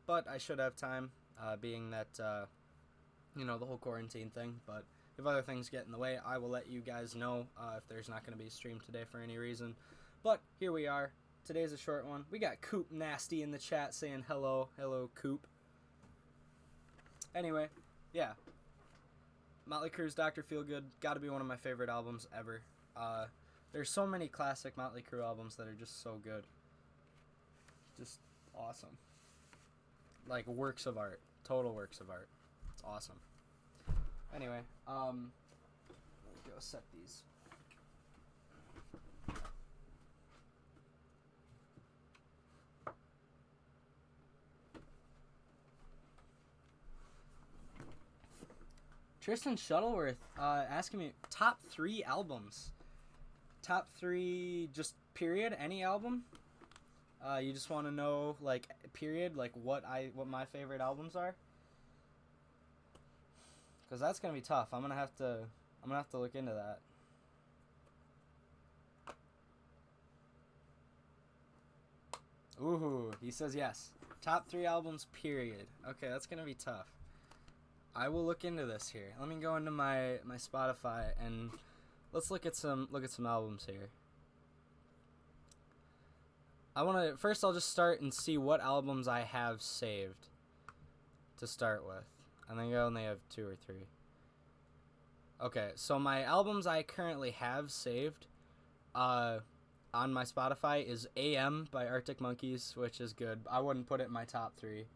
but I should have time, being that, the whole quarantine thing. But if other things get in the way, I will let you guys know if there's not going to be a stream today for any reason. But here we are. Today's a short one. We got Coop Nasty in the chat saying hello. Hello, Coop. Anyway, yeah. Motley Crue's Dr. Feelgood, gotta be one of my favorite albums ever. There's so many classic Motley Crue albums that are just so good. Just awesome. Like works of art. Total works of art. It's awesome. Anyway, let me go set these. Tristan Shuttleworth asking me top 3 albums. Top 3, just period, any album. You just want to know, like, period, like what my favorite albums are. Because that's gonna be tough. I'm gonna have to look into that. Ooh, he says yes. Top 3 albums, period. Okay, that's gonna be tough. I will look into this here. Let me go into my Spotify and let's look at some albums here. First I'll just start and see what albums I have saved to start with. I think I only have 2 or 3. Okay, so my albums I currently have saved on my Spotify is AM by Arctic Monkeys, which is good. I wouldn't put it in my top 3.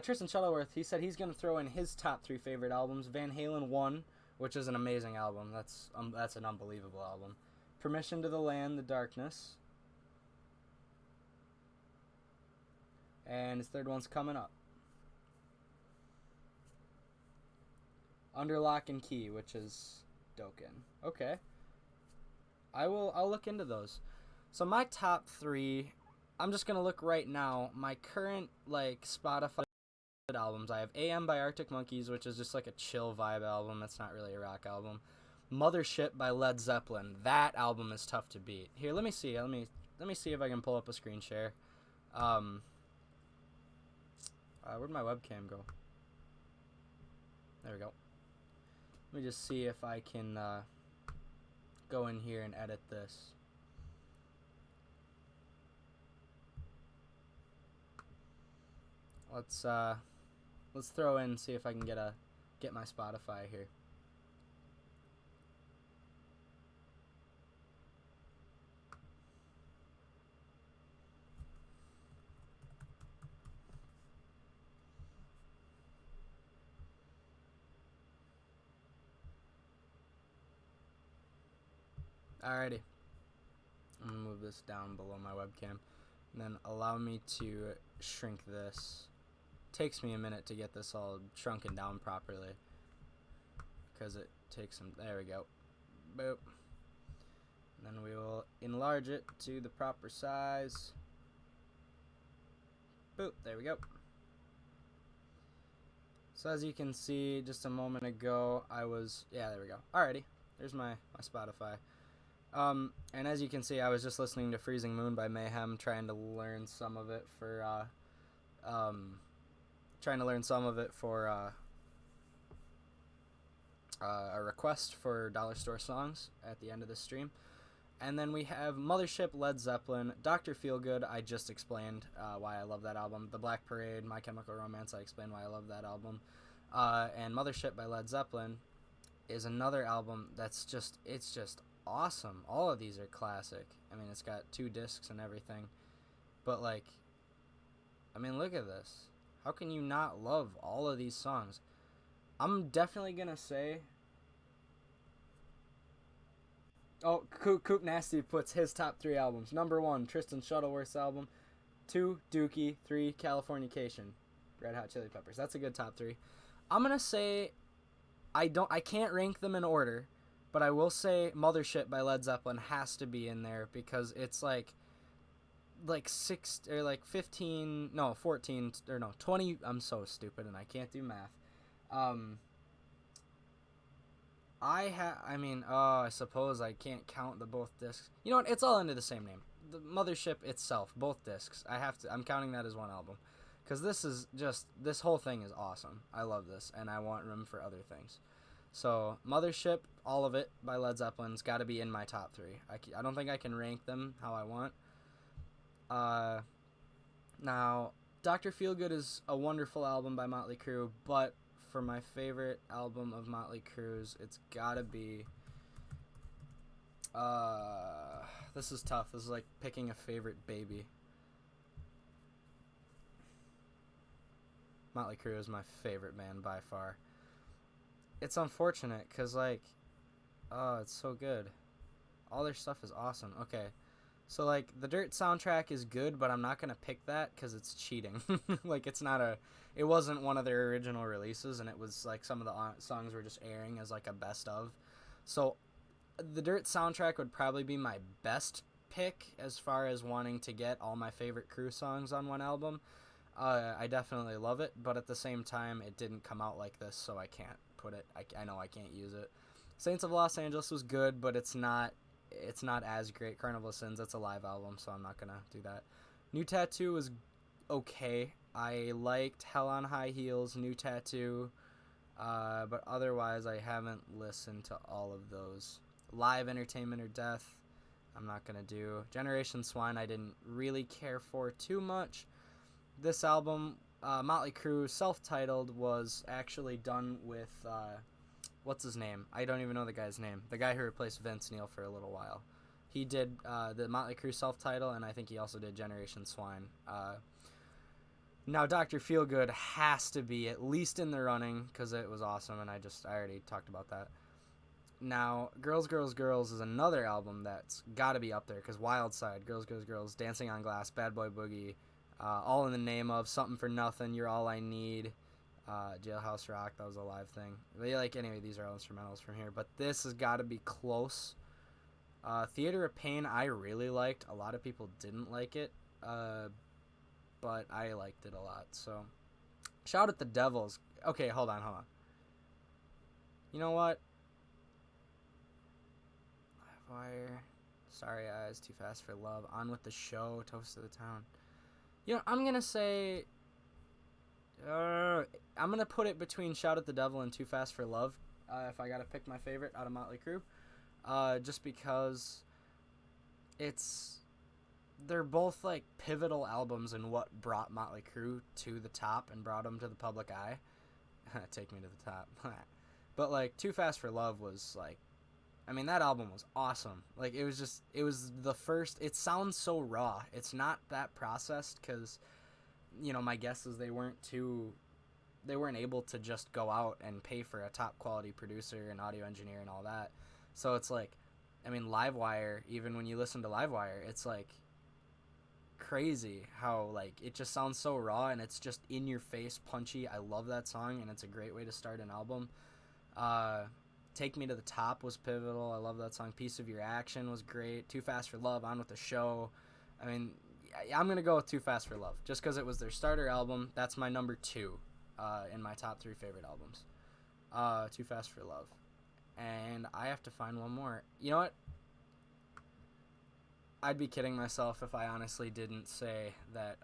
Tristan Shuttleworth, he said he's going to throw in his top 3 favorite albums. Van Halen 1, which is an amazing album. That's an unbelievable album. Permission to the Land, The Darkness. And his third one's coming up. Under Lock and Key, which is Dokken. Okay. I'll look into those. So my top 3, I'm just going to look right now. My current, like, Spotify albums. I have AM by Arctic Monkeys, which is just like a chill vibe album. It's not really a rock album. Mothership by Led Zeppelin. That album is tough to beat. Here, let me see. Let me see if I can pull up a screen share. Where'd my webcam go? There we go. Let me just see if I can go in here and edit this. Let's throw in, see if I can get my Spotify here. Alrighty. I'm gonna move this down below my webcam. And then allow me to shrink this. Takes me a minute to get this all shrunken down properly. Because it takes some... There we go. Boop. And then we will enlarge it to the proper size. Boop. There we go. So as you can see, just a moment ago, I was... Yeah, there we go. Alrighty. There's my Spotify. And as you can see, I was just listening to Freezing Moon by Mayhem, trying to learn some of it for, a request for Dollar Store songs at the end of the stream. And then we have Mothership, Led Zeppelin, Dr. Feelgood, I just explained why I love that album. The Black Parade, My Chemical Romance, I explained why I love that album. And Mothership by Led Zeppelin is another album that's just, it's just awesome. All of these are classic. I mean, it's got 2 discs and everything. But, like, I mean, look at this. How can you not love all of these songs? I'm definitely gonna say... Oh, Coop Nasty puts his top 3 albums. Number 1, Tristan Shuttleworth's album. 2, Dookie. 3, Californication. Red Hot Chili Peppers. That's a good top 3. I'm gonna say... I can't rank them in order, but I will say Mothership by Led Zeppelin has to be in there because it's like 15, no, 14, or no, 20. I'm so stupid and I can't do math. I suppose I can't count the both discs. You know what? It's all under the same name. The Mothership itself, both discs. I'm counting that as one album. Because this whole thing is awesome. I love this, and I want room for other things. So, Mothership, all of it, by Led Zeppelin's got to be in my top 3. I don't think I can rank them how I want. Uh, Now, Dr. Feelgood is a wonderful album by Motley Crue, but for my favorite album of Motley Crue's, it's gotta be. This is tough. This is like picking a favorite baby. Motley Crue is my favorite band by far. It's unfortunate because, like, oh, it's so good. All their stuff is awesome. Okay. So, like, the Dirt soundtrack is good, but I'm not going to pick that because it's cheating. Like, it's not a... It wasn't one of their original releases, and it was, like, some of the songs were just airing as, like, a best of. So, the Dirt soundtrack would probably be my best pick as far as wanting to get all my favorite Crew songs on one album. I definitely love it, but at the same time, it didn't come out like this, so I can't put it... I know I can't use it. Saints of Los Angeles was good, but it's not as great. Carnival of Sins, that's a live album, so I'm not gonna do that. New Tattoo was okay. I liked Hell on High Heels, New Tattoo, but otherwise I haven't listened to all of those. Live Entertainment or Death, I'm not gonna do. Generation Swine, I didn't really care for too much. This album, Motley Crue, self-titled, was actually done with what's his name? I don't even know the guy's name. The guy who replaced Vince Neil for a little while. He did the Motley Crue self-title, and I think he also did Generation Swine. Now, Dr. Feelgood has to be at least in the running because it was awesome, and I already talked about that. Now, Girls, Girls, Girls is another album that's got to be up there because Wild Side, Girls, Girls, Girls, Dancing on Glass, Bad Boy Boogie, All in the Name of, Something for Nothing, You're All I Need, Jailhouse Rock, that was a live thing. But anyway, these are all instrumentals from here. But this has got to be close. Theater of Pain, I really liked. A lot of people didn't like it, but I liked it a lot. So, Shout at the Devils. Okay, hold on. You know what? Livewire, Starry Eyes, Too Fast for Love, On with the Show, Toast to the Town. You know, I'm gonna say. I'm going to put it between Shout at the Devil and Too Fast for Love if I got to pick my favorite out of Motley Crue. Just because they're both, like, pivotal albums in what brought Motley Crue to the top and brought them to the public eye. Take me to the top. But, like, Too Fast for Love was, like, I mean, that album was awesome. Like, it was the first, it sounds so raw. It's not that processed because... You know, my guess is they weren't able to just go out and pay for a top quality producer and audio engineer and all that. So it's like, I mean, Livewire, even when you listen to Livewire, it's like crazy how like it just sounds so raw and it's just in your face, punchy. I love that song and it's a great way to start an album. Take Me to the Top was pivotal. I love that song. Piece of Your Action was great. Too Fast for Love, On with the Show. I mean, I'm going to go with Too Fast for Love just because it was their starter album. That's my number 2 in my top 3 favorite albums. Too Fast for Love. And I have to find one more. You know what? I'd be kidding myself if I honestly didn't say that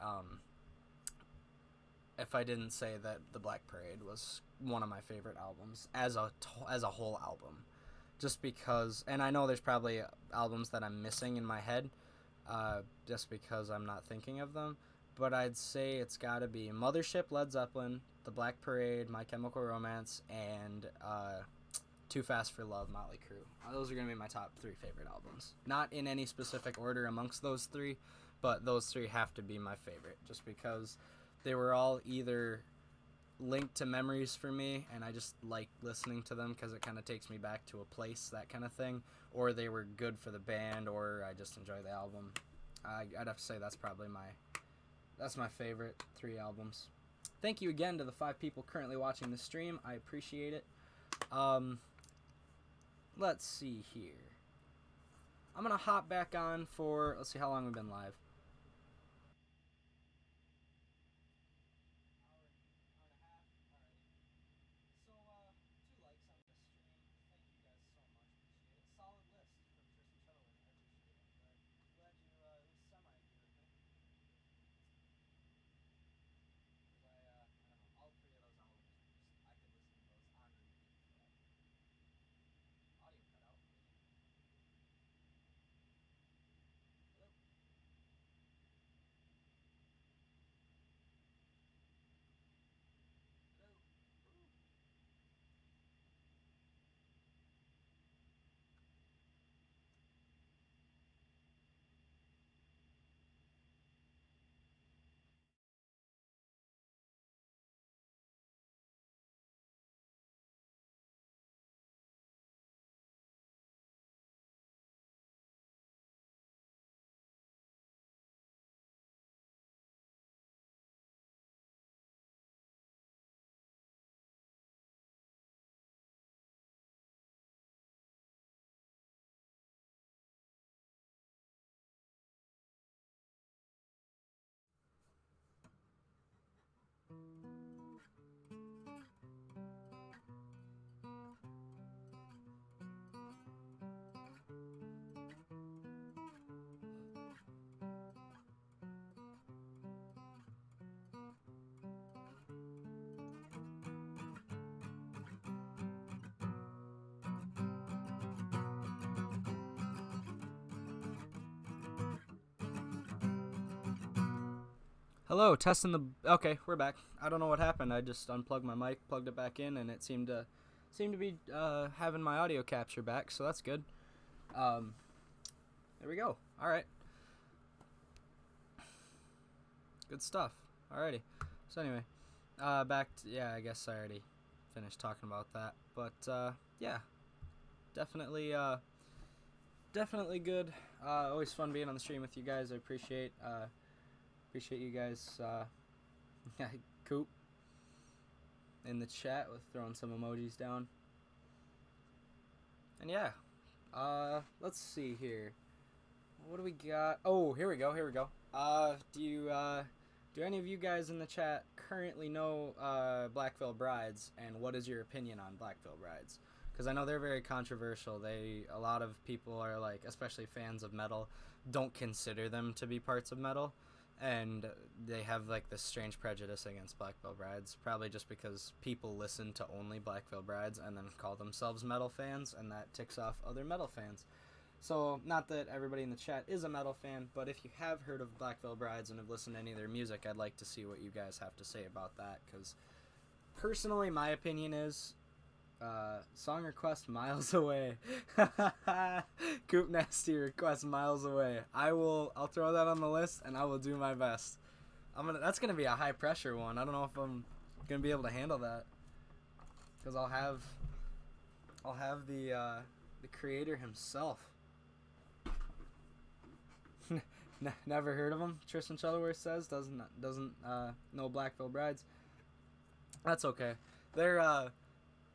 The Black Parade was one of my favorite albums as a whole album. Just because, and I know there's probably albums that I'm missing in my head, just because I'm not thinking of them, but I'd say it's got to be Mothership, Led Zeppelin, The Black Parade, My Chemical Romance, and Too Fast for Love, Motley Crue. Those are going to be my top 3 favorite albums. Not in any specific order amongst those 3, but those 3 have to be my favorite, just because they were all either linked to memories for me, and I just like listening to them because it kind of takes me back to a place, that kind of thing, or they were good for the band, or I just enjoy the album. I'd have to say that's my favorite 3 albums. Thank you again to the 5 people currently watching the stream. I appreciate it. Let's see here. I'm gonna hop back on for, let's see how long we've been live. Hello, testing the. Okay, we're back. I don't know what happened. I just unplugged my mic, plugged it back in, and it seemed to be having my audio capture back. So that's good. There we go. All right. Good stuff. Alrighty. So anyway, back to, yeah. I guess I already finished talking about that, but yeah, definitely definitely good. Always fun being on the stream with you guys. I appreciate you guys. Coop in the chat with throwing some emojis down. And yeah, let's see here. What do we got? Oh, here we go. Do any of you guys in the chat currently know Black Veil Brides, and what is your opinion on Black Veil Brides? Because I know they're very controversial. A lot of people are like, especially fans of metal, don't consider them to be parts of metal, and they have like this strange prejudice against Black Veil Brides, probably just because people listen to only Black Veil Brides and then call themselves metal fans, and that ticks off other metal fans. So, not that everybody in the chat is a metal fan, but if you have heard of Black Veil Brides and have listened to any of their music, I'd like to see what you guys have to say about that, because personally, my opinion is song request Miles Away. Coop Nasty request Miles Away. I'll throw that on the list, and I will do my best. That's gonna be a high pressure one. I don't know if I'm gonna be able to handle that, because I'll have the creator himself. Never heard of him. Tristan Shuttleworth says doesn't know Black Veil Brides. That's okay. They're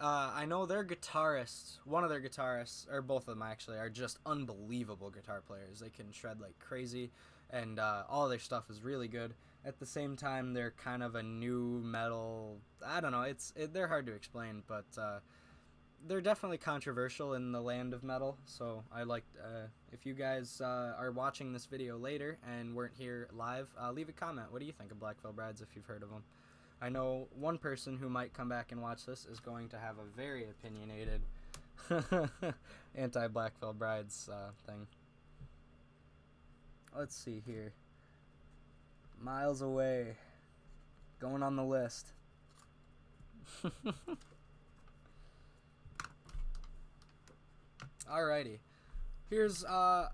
I know their guitarists. One of their guitarists, or both of them actually, are just unbelievable guitar players. They can shred like crazy, and all their stuff is really good. At the same time, they're kind of a new metal. I don't know. They're hard to explain, but they're definitely controversial in the land of metal. So I like if you guys are watching this video later and weren't here live, leave a comment. What do you think of Black Veil Brides if you've heard of them? I know one person who might come back and watch this is going to have a very opinionated anti-Black Veil Brides thing. Let's see here. Miles Away. Going on the list. Alrighty. Here's, yeah,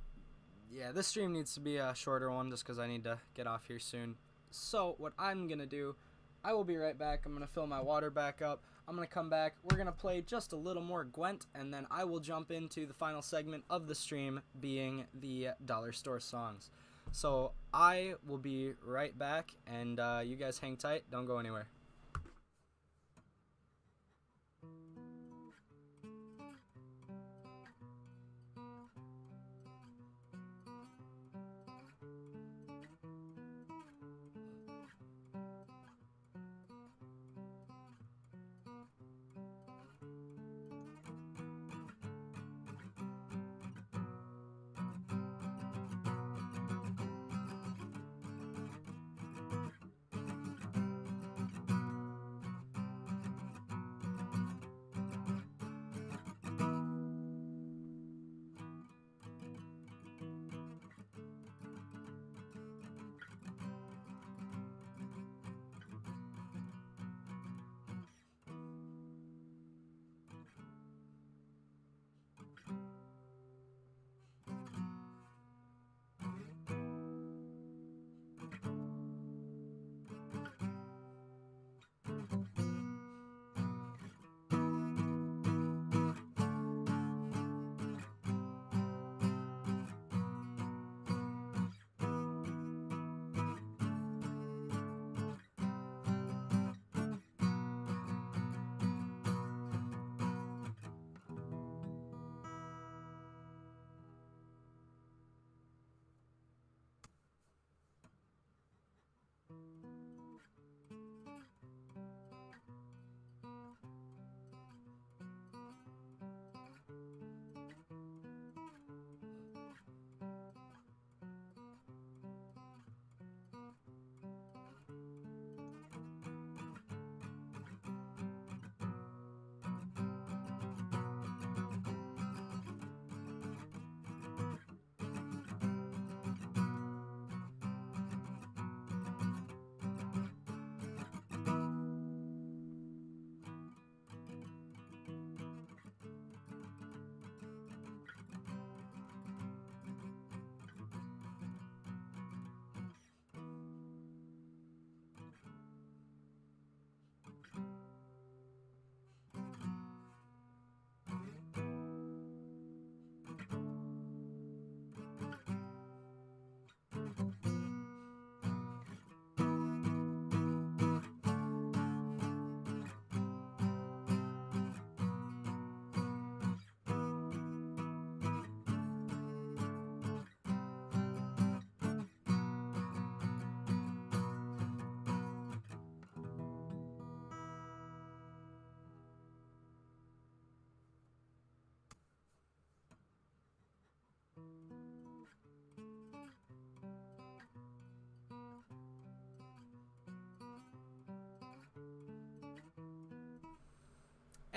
this stream needs to be a shorter one just because I need to get off here soon. So, what I'm going to do, I will be right back. I'm going to fill my water back up. I'm going to come back. We're going to play just a little more Gwent, and then I will jump into the final segment of the stream, being the Dollar Store songs. So, I will be right back, and you guys hang tight. Don't go anywhere.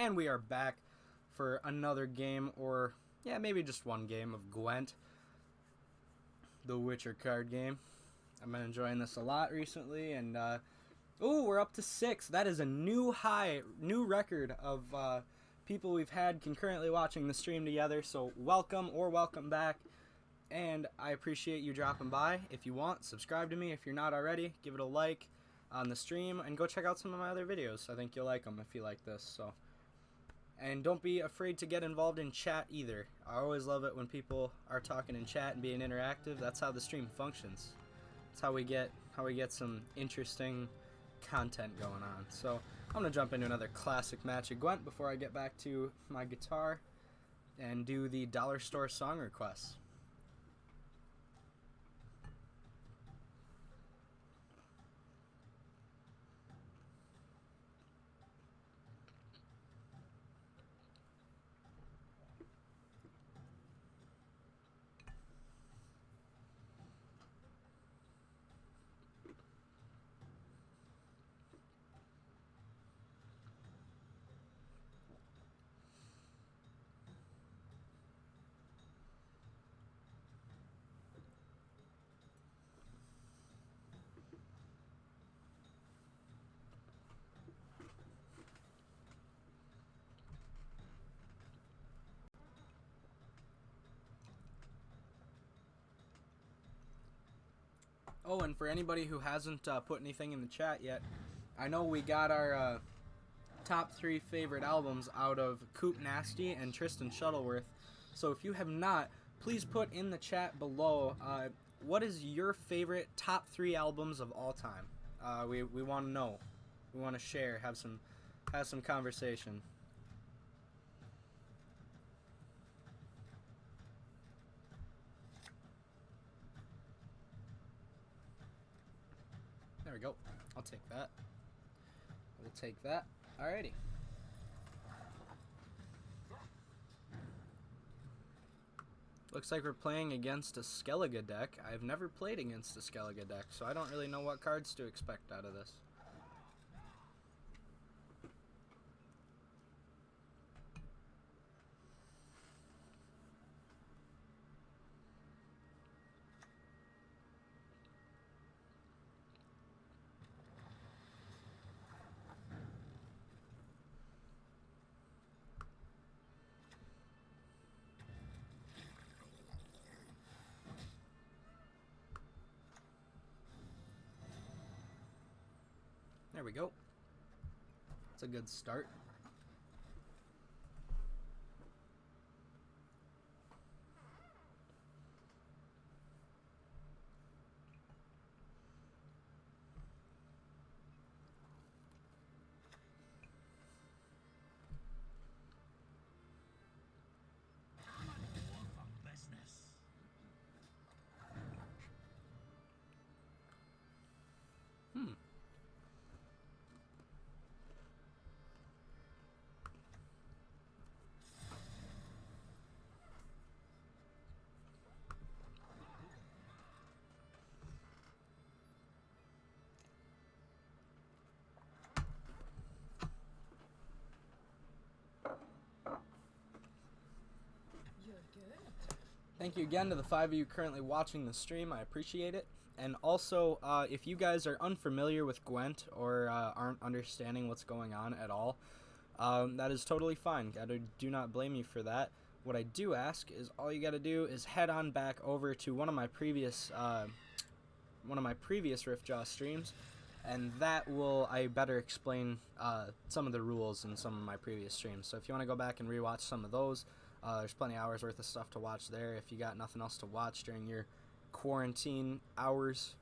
And we are back for another game, or yeah, maybe just one game of Gwent, the Witcher card game. I've been enjoying this a lot recently, and ooh, we're up to 6. That is a new high, new record of people we've had concurrently watching the stream together. So welcome or welcome back, and I appreciate you dropping by. If you want, subscribe to me if you're not already. Give it a like on the stream, and go check out some of my other videos. I think you'll like them if you like this. So. And don't be afraid to get involved in chat either. I always love it when people are talking in chat and being interactive. That's how the stream functions. That's how we get some interesting content going on. So I'm gonna jump into another classic match of Gwent before I get back to my guitar and do the dollar store song requests. Oh, and for anybody who hasn't put anything in the chat yet, I know we got our top 3 favorite albums out of Coop Nasty and Tristan Shuttleworth. So if you have not, please put in the chat below what is your favorite top 3 albums of all time. We want to know. We want to share, have some conversation. There we go. I'll take that. We'll take that. Alrighty. Looks like we're playing against a Skellige deck. I've never played against a Skellige deck, so I don't really know what cards to expect out of this. There we go. That's a good start. Thank you again to the 5 of you currently watching the stream. I appreciate it. And also, if you guys are unfamiliar with Gwent or aren't understanding what's going on at all, that is totally fine. I do not blame you for that. What I do ask is all you got to do is head on back over to one of my previous RiffJaw streams, and I better explain some of the rules in some of my previous streams. So if you want to go back and rewatch some of those, there's plenty of hours worth of stuff to watch there if you got nothing else to watch during your quarantine hours.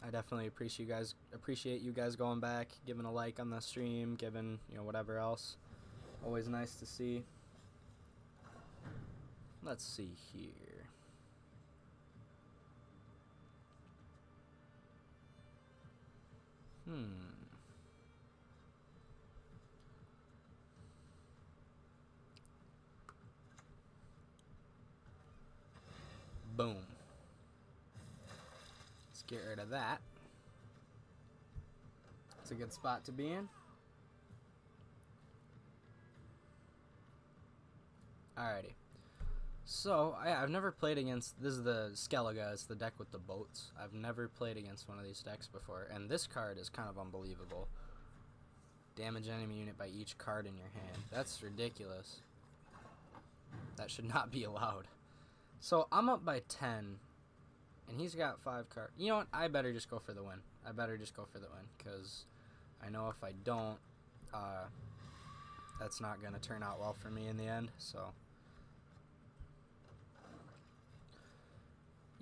I definitely appreciate you guys going back, giving a like on the stream, giving, whatever else. Always nice to see. Let's see here. Boom. Let's get rid of that. It's a good spot to be in. Alrighty. So, I've never played against... This is the Skellige. It's the deck with the boats. I've never played against one of these decks before. And this card is kind of unbelievable. Damage enemy unit by each card in your hand. That's ridiculous. That should not be allowed. So, I'm up by 10. And he's got 5 cards. You know what? I better just go for the win. I better just go for the win. Because I know if I don't, that's not going to turn out well for me in the end. So...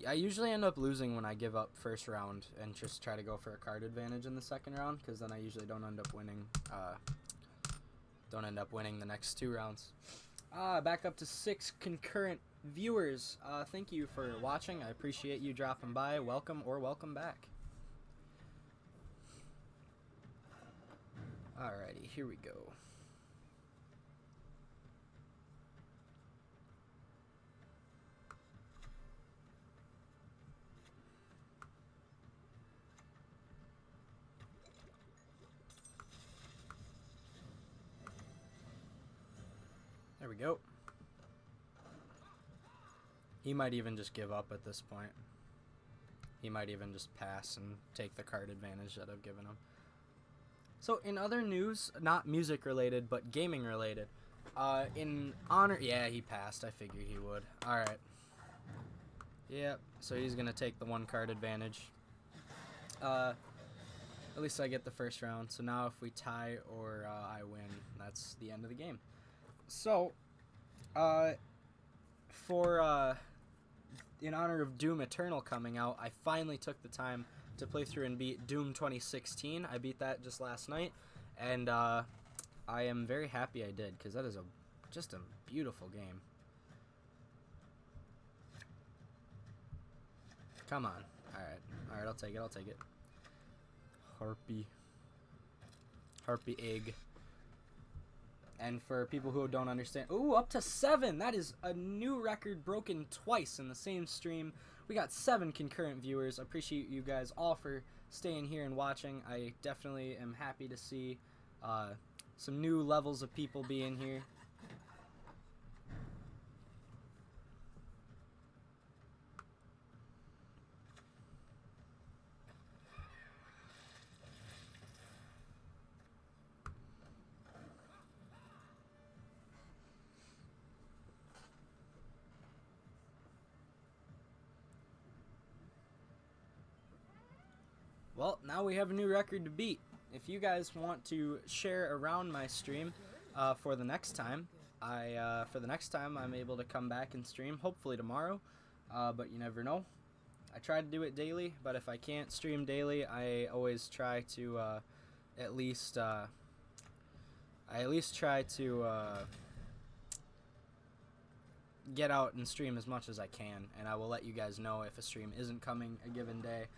I usually end up losing when I give up first round and just try to go for a card advantage in the second round, because then I usually don't end up winning. The next 2 rounds. Back up to 6 concurrent viewers. Thank you for watching. I appreciate you dropping by. Welcome or welcome back. Alrighty, here we go. There we go. He might even just give up at this point. He might even just pass and take the card advantage that I've given him. So, in other news, not music related, but gaming related, in honor... Yeah, he passed. I figured he would. Alright. Yep, so he's going to take the 1 card advantage. At least I get the first round. So now if we tie or I win, that's the end of the game. So, in honor of Doom Eternal coming out, I finally took the time to play through and beat Doom 2016. I beat that just last night, and I am very happy I did, because that is just a beautiful game. Come on. Alright, I'll take it. Harpy egg. And for people who don't understand, ooh, up to 7! That is a new record broken twice in the same stream. We got 7 concurrent viewers. I appreciate you guys all for staying here and watching. I definitely am happy to see some new levels of people being here. Well, now we have a new record to beat. If you guys want to share around my stream for the next time, I'm able to come back and stream, hopefully tomorrow, but you never know. I try to do it daily, but if I can't stream daily, I always try to at least try to get out and stream as much as I can, and I will let you guys know if a stream isn't coming a given day.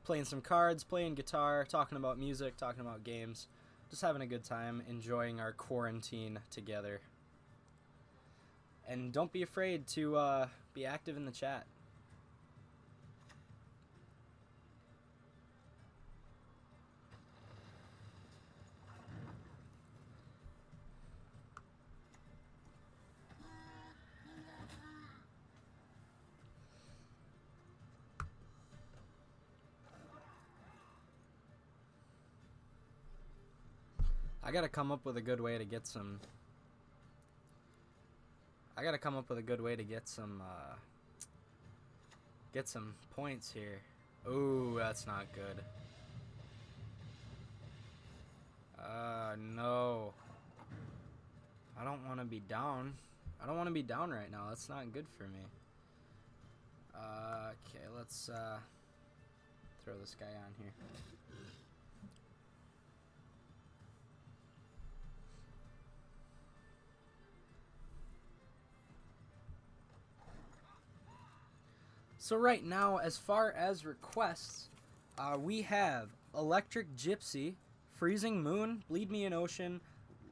Playing some cards, playing guitar, talking about music, talking about games, just having a good time, enjoying our quarantine together. And don't be afraid to be active in the chat. I gotta come up with a good way to get some... get some points here. Ooh, that's not good. No. I don't want to be down. I don't want to be down right now. That's not good for me. Okay, let's throw this guy on here. So right now, as far as requests, we have Electric Gypsy, Freezing Moon, Bleed Me an Ocean,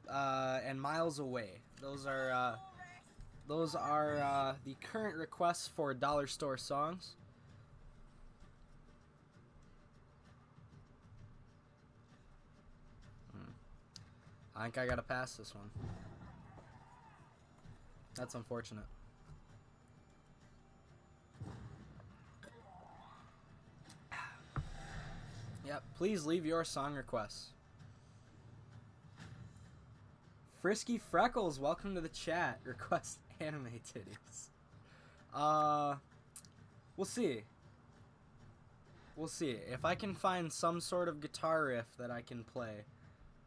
and Miles Away. Those are the current requests for Dollar Store songs. I think I gotta pass this one. That's unfortunate. Yep, please leave your song requests. Frisky Freckles, welcome to the chat. Request anime titties. We'll see. We'll see. If I can find some sort of guitar riff that I can play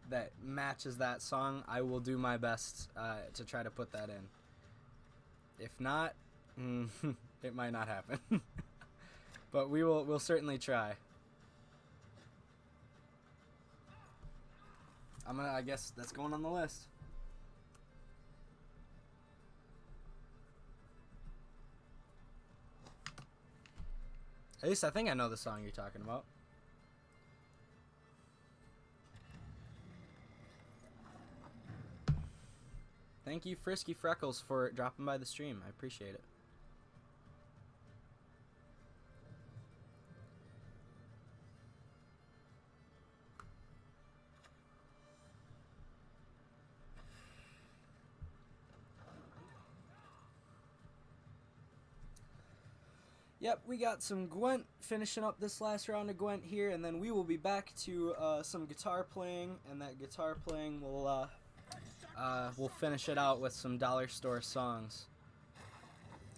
that matches that song, I will do my best to try to put that in. If not, it might not happen. But we'll certainly try. I guess that's going on the list. At least I think I know the song you're talking about. Thank you, Frisky Freckles, for dropping by the stream. I appreciate it. Yep, we got some Gwent, finishing up this last round of Gwent here, and then we will be back to some guitar playing, and that guitar playing will we'll finish it out with some Dollar Store songs.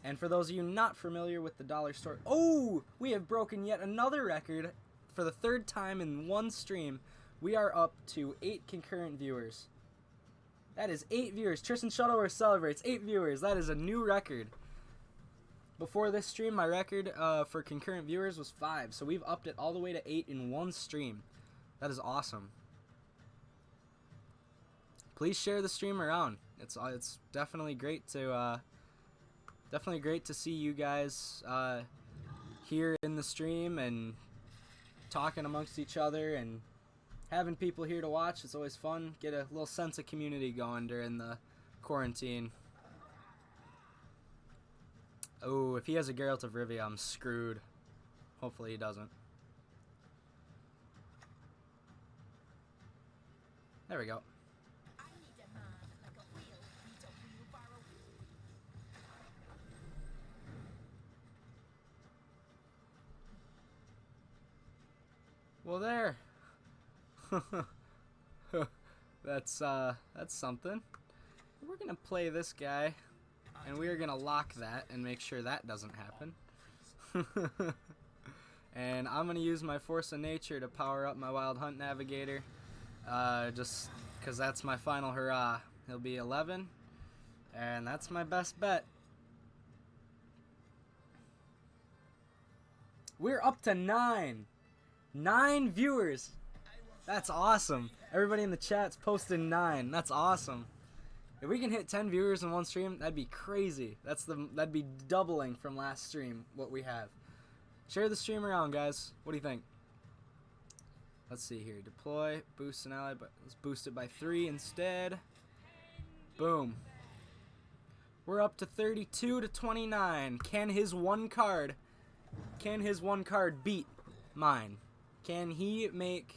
And for those of you not familiar with the Dollar Store, oh, we have broken yet another record for the third time in one stream. We are up to 8 concurrent viewers. That is 8 viewers. Tristan Shuttleworth celebrates 8 viewers. That is a new record. Before this stream, my record for concurrent viewers was 5, so we've upped it all the way to 8 in one stream. That is awesome. Please share the stream around. It's definitely great to see you guys here in the stream and talking amongst each other and having people here to watch. It's always fun. Get a little sense of community going during the quarantine. Oh, if he has a Geralt of Rivia, I'm screwed. Hopefully he doesn't. There we go. Well, there. That's something. We're gonna play this guy. And we are going to lock that and make sure that doesn't happen. And I'm going to use my Force of Nature to power up my Wild Hunt Navigator. Just because that's my final hurrah. He'll be 11. And that's my best bet. We're up to 9. 9 viewers. That's awesome. Everybody in the chat's posting 9. That's awesome. If we can hit 10 viewers in one stream, that'd be crazy. That'd be doubling from last stream what we have. Share the stream around, guys. What do you think? Let's see here. Deploy, boost an ally, but let's boost it by 3 instead. Boom. We're up to 32 to 29. Can his one card beat mine? Can he make?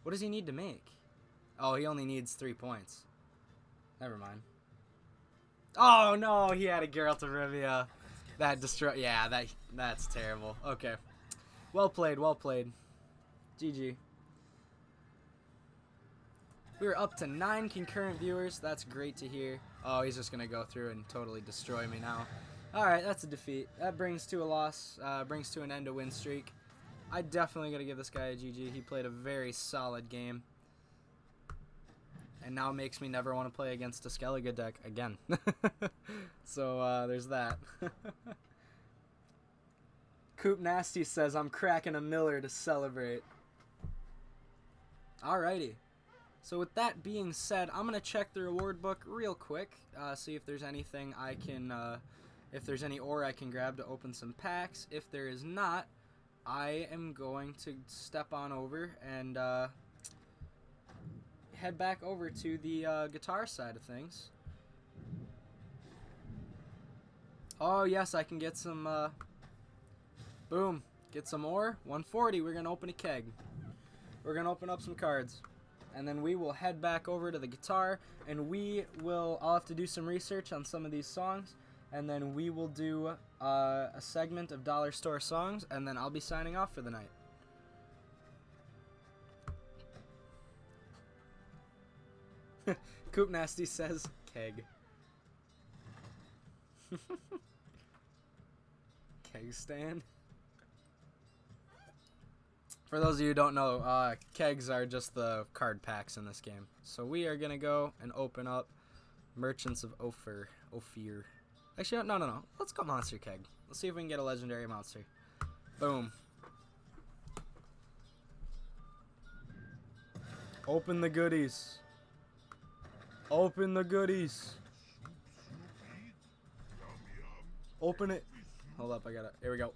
What does he need to make? Oh, he only needs 3 points. Never mind. Oh no, he had a Geralt of Rivia. That destroy. Yeah, that's terrible. Okay. Well played, well played. GG. We're up to 9 concurrent viewers. That's great to hear. Oh, he's just gonna go through and totally destroy me now. Alright, that's a defeat. That brings to a loss, brings to an end a win streak. I definitely gotta give this guy a GG. He played a very solid game. And now makes me never want to play against a Skellige deck again. So, there's that. Coop Nasty says, I'm cracking a Miller to celebrate. Alrighty. So with that being said, I'm going to check the reward book real quick. See if there's anything I can, if there's any ore I can grab to open some packs. If there is not, I am going to step on over and, head back over to the guitar side of things. Oh yes, I can get some boom, get some ore. 140. We're gonna open a keg. We're gonna open up some cards. and then we will head back over to the guitar, and I'll have to do some research on some of these songs, and then we will do a segment of Dollar Store songs, and then I'll be signing off for the night. Coop Nasty says keg. Keg stand. For those of you who don't know, kegs are just the card packs in this game. So we are gonna go and open up Merchants of Ophir. Actually, no. Let's go Monster Keg. Let's see if we can get a legendary monster. Boom. Open the goodies. Open the goodies. Open it. Hold up, I got it. Here we go.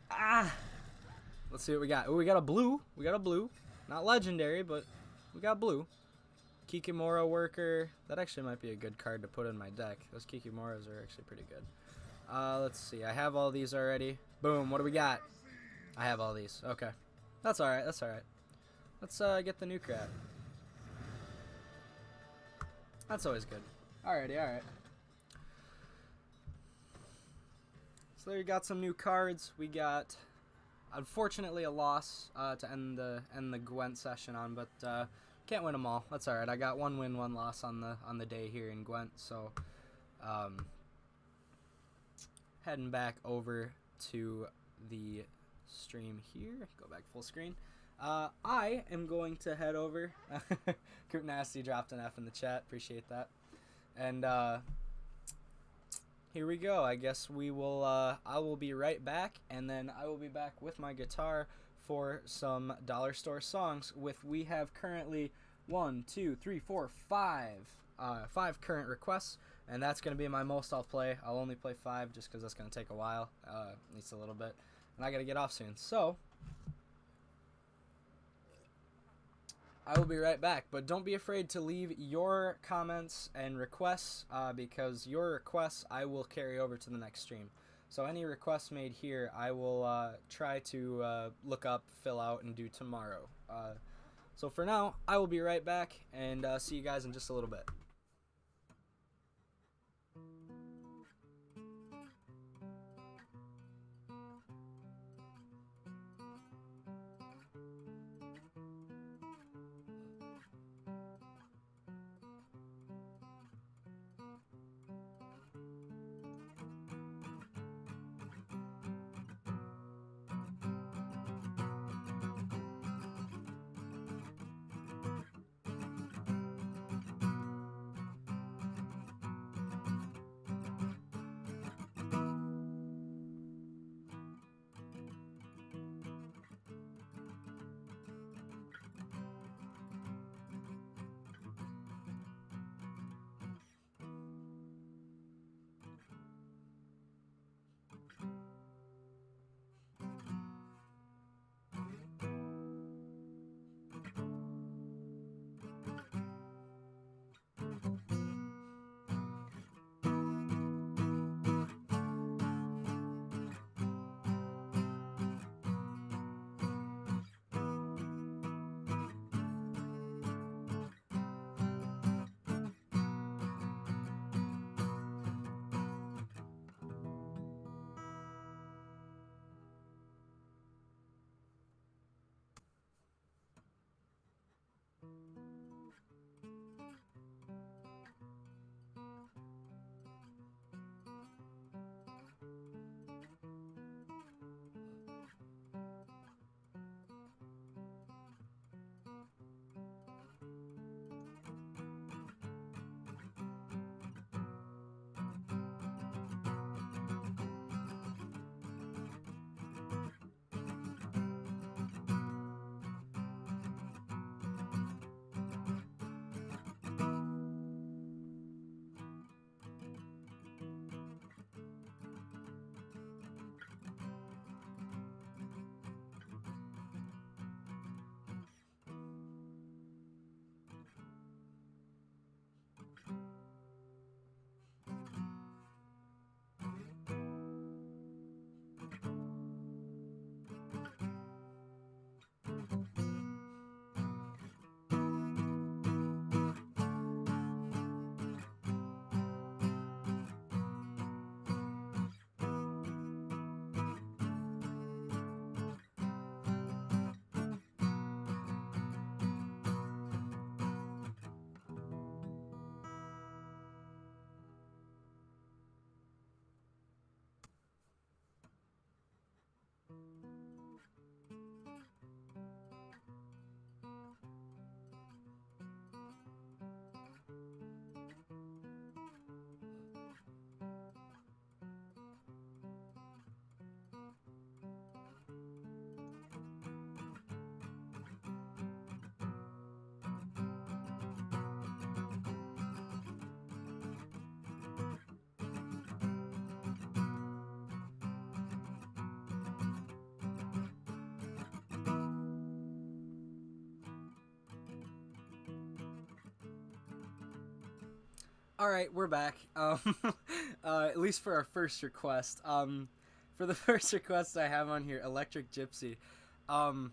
Ah! Let's see what we got. Oh, we got a blue. We got a blue. Not legendary, but we got blue. Kikimora Worker. That actually might be a good card to put in my deck. Those Kikimoras are actually pretty good. Let's see. I have all these already. Boom. What do we got? I have all these. Okay. That's alright. That's alright. Let's get the new crap. That's always good. Alrighty, alright. So there you got some new cards. We got, unfortunately, a loss to end the Gwent session on, but can't win them all. That's alright. I got 1 win, 1 loss on the day here in Gwent. So heading back over to the stream here. Go back full screen. I am going to head over. Coop Nasty dropped an F in the chat. Appreciate that. And here we go. I guess we will. I will be right back, and then I will be back with my guitar for some Dollar Store songs. We have currently 1, 2, 3, 4, 5 current requests, and that's going to be my most I'll play. I'll only play 5 just because that's going to take a while, at least a little bit, and I got to get off soon. So I will be right back, but don't be afraid to leave your comments and requests, because your requests I will carry over to the next stream. So any requests made here, I will try to look up, fill out, and do tomorrow. So for now, I will be right back, and see you guys in just a little bit. All right, we're back. At least for our first request. For the first request I have on here, Electric Gypsy. Um,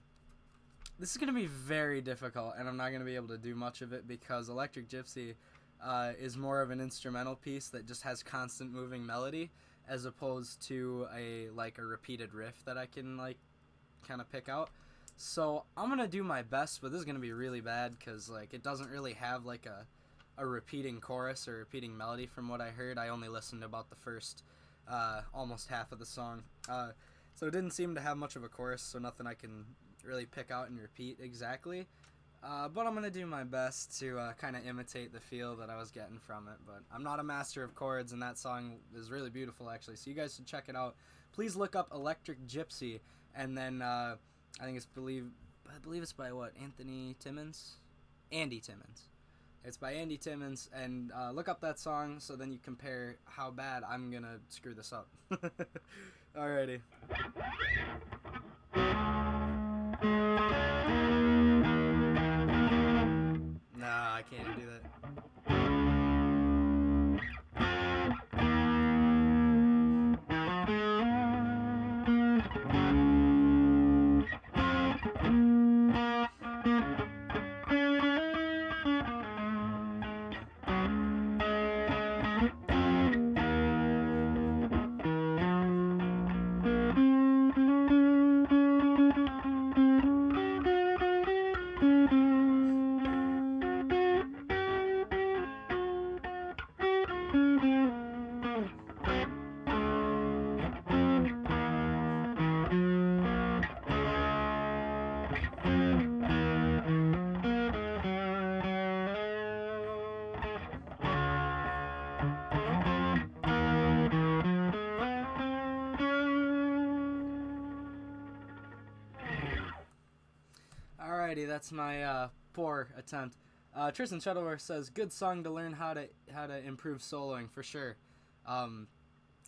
this is gonna be very difficult, and I'm not gonna be able to do much of it because Electric Gypsy is more of an instrumental piece that just has constant moving melody, as opposed to a repeated riff that I can like kind of pick out. So I'm gonna do my best, but this is gonna be really bad because like it doesn't really have like a repeating chorus or repeating melody from what I heard. I only listened to about the first almost half of the song, so it didn't seem to have much of a chorus, so nothing I can really pick out and repeat exactly. But I'm gonna do my best to kind of imitate the feel that I was getting from it. But I'm not a master of chords, and that song is really beautiful actually. So you guys should check it out. Please look up Electric Gypsy, and then I think I believe it's by what, Anthony Timmons, Andy Timmons. It's by Andy Timmons, and look up that song so then you compare how bad I'm gonna screw this up. Alrighty. Nah, I can't do that. Alrighty, that's my poor attempt. Tristan Shuttleworth says, "Good song to learn how to improve soloing for sure."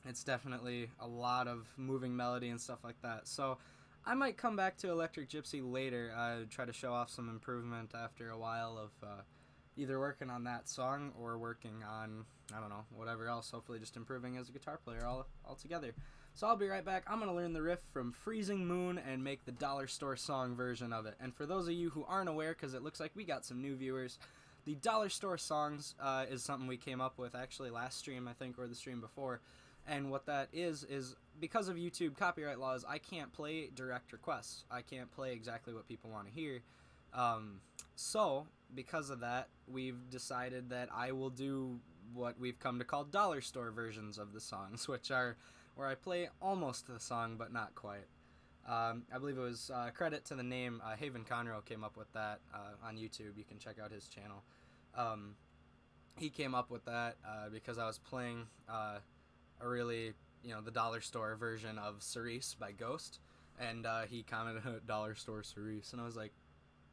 It's definitely a lot of moving melody and stuff like that. So I might come back to Electric Gypsy later. Try to show off some improvement after a while of either working on that song or working on, I don't know, whatever else. Hopefully just improving as a guitar player all together. So I'll be right back. I'm going to learn the riff from Freezing Moon and make the Dollar Store Song version of it. And for those of you who aren't aware, because it looks like we got some new viewers, the Dollar Store Songs is something we came up with actually last stream, I think, or the stream before. And what that is because of YouTube copyright laws, I can't play direct requests. I can't play exactly what people want to hear. So, because of that, we've decided that I will do what we've come to call dollar store versions of the songs, which are where I play almost the song, but not quite. I believe it was credit to the name Haven Conroe came up with that on YouTube. You can check out his channel. He came up with that because I was playing a really, the dollar store version of Cerise by Ghost, and he commented dollar store Cerise, and I was like,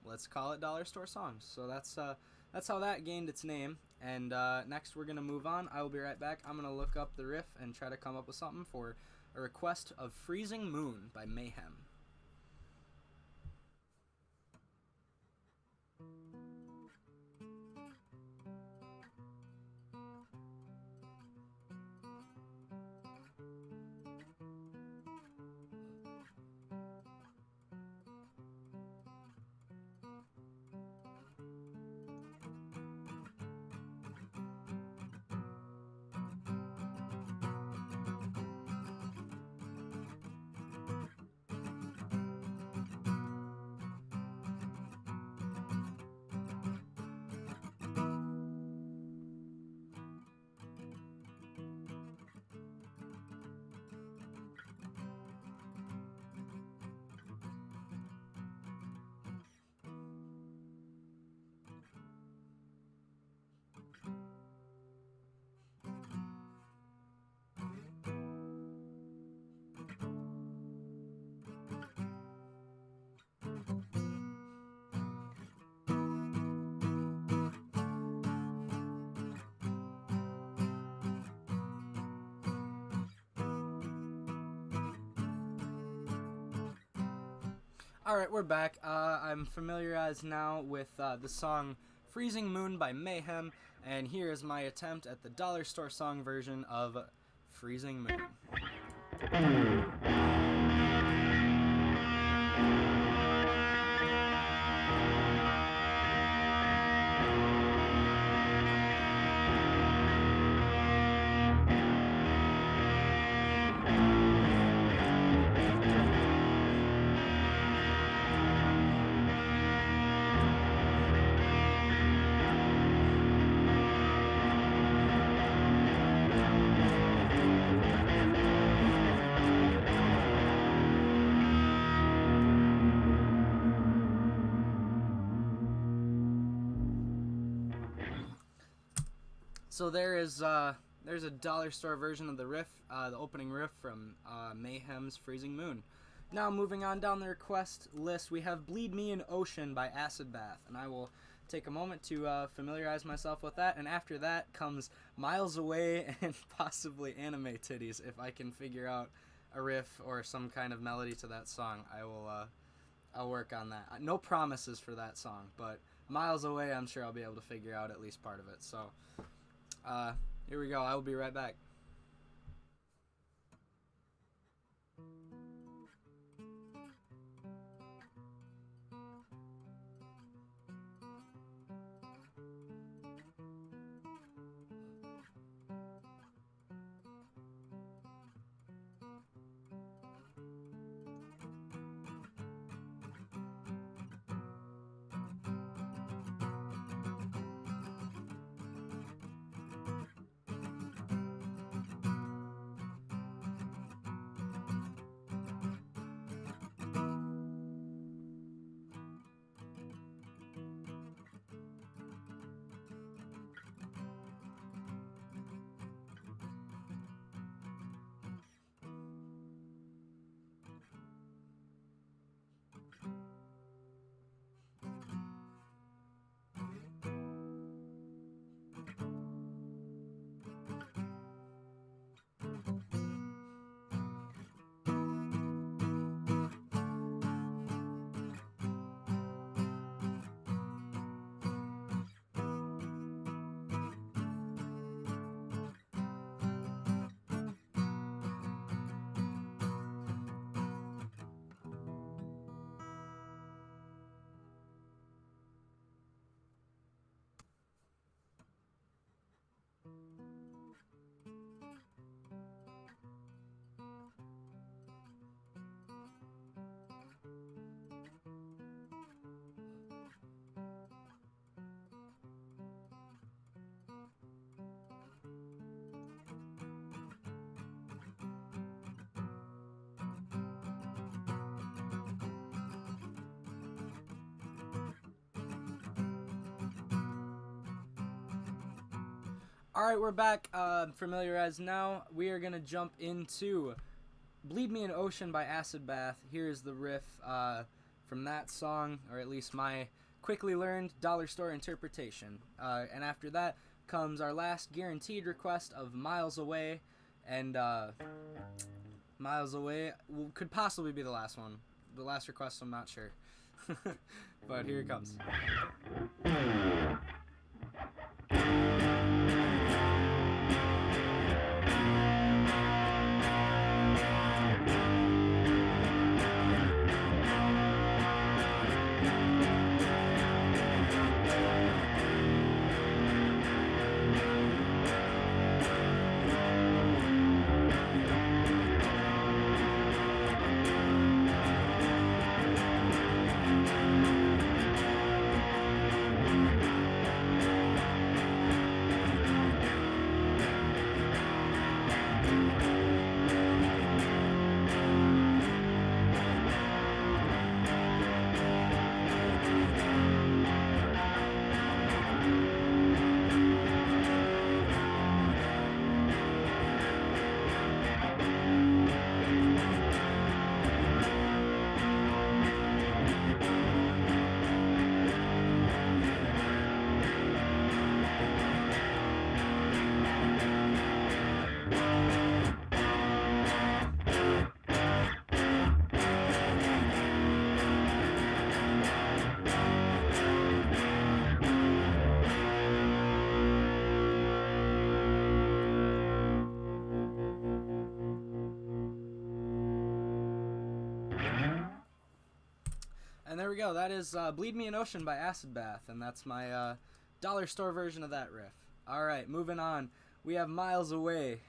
let's call it Dollar Store Songs. So that's how that gained its name. And next we're gonna move on. I will be right back. I'm gonna look up the riff and try to come up with something for a request of Freezing Moon by Mayhem. Alright, we're back. I'm familiarized now with the song Freezing Moon by Mayhem, and here is my attempt at the Dollar Store song version of Freezing Moon. So there's a Dollar Store version of the riff, the opening riff from Mayhem's Freezing Moon. Now moving on down the request list, we have Bleed Me an Ocean by Acid Bath, and I will take a moment to familiarize myself with that, and after that comes Miles Away and possibly Anime Titties. If I can figure out a riff or some kind of melody to that song, I'll work on that. No promises for that song, but Miles Away I'm sure I'll be able to figure out at least part of it. So here we go. I will be right back. Alright, we're back. Familiarized now. We are going to jump into Bleed Me an Ocean by Acid Bath. Here's the riff from that song, or at least my quickly learned Dollar Store interpretation. And after that comes our last guaranteed request of Miles Away. And Miles Away could possibly be the last one. The last request, I'm not sure. But here it comes. And there we go. That is Bleed Me an Ocean by Acid Bath, and that's my dollar store version of that riff. All right, moving on. We have Miles Away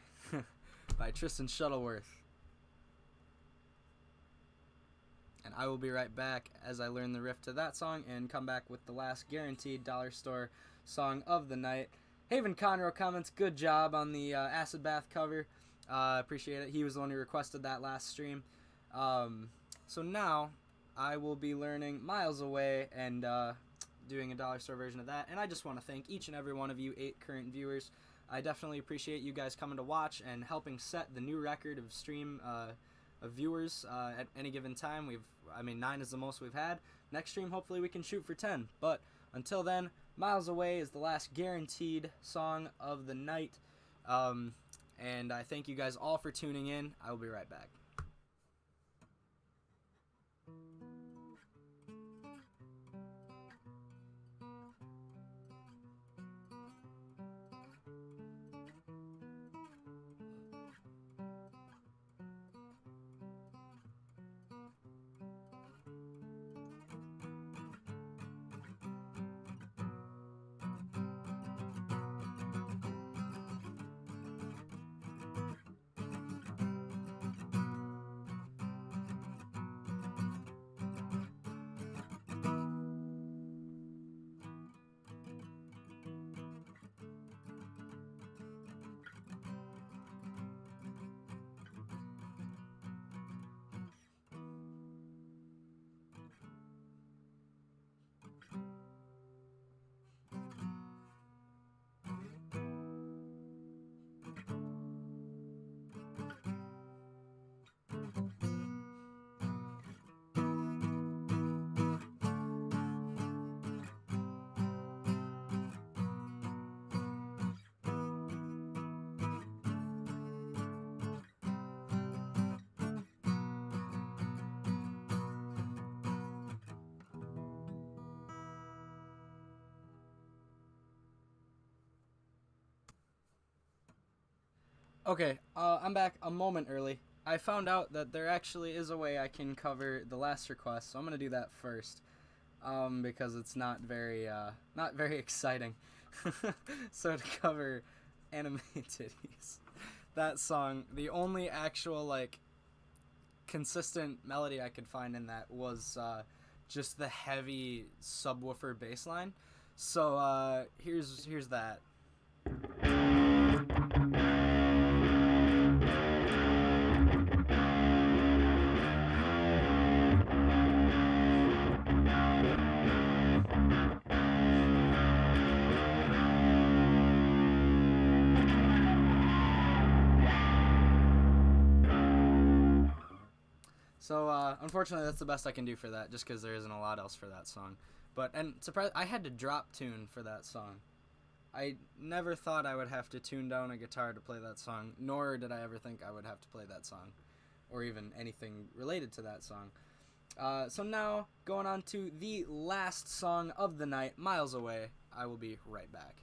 by Tristan Shuttleworth. And I will be right back as I learn the riff to that song and come back with the last guaranteed dollar store song of the night. Haven Conroe comments, good job on the Acid Bath cover. Appreciate it. He was the one who requested that last stream. So now I will be learning Miles Away and doing a dollar store version of that. And I just want to thank each and every one of you 8 current viewers. I definitely appreciate you guys coming to watch and helping set the new record of stream of viewers at any given time. 9 is the most we've had. Next stream, hopefully we can shoot for 10. But until then, Miles Away is the last guaranteed song of the night. And I thank you guys all for tuning in. I will be right back. Okay, I'm back a moment early. I found out that there actually is a way I can cover the last request, so I'm gonna do that first, because it's not very exciting. So to cover Anime Titties, that song, the only actual consistent melody I could find in that was just the heavy subwoofer bass line. So here's that. So, unfortunately, that's the best I can do for that, just because there isn't a lot else for that song. I had to drop tune for that song. I never thought I would have to tune down a guitar to play that song, nor did I ever think I would have to play that song, or even anything related to that song. So now, going on to the last song of the night, Miles Away. I will be right back.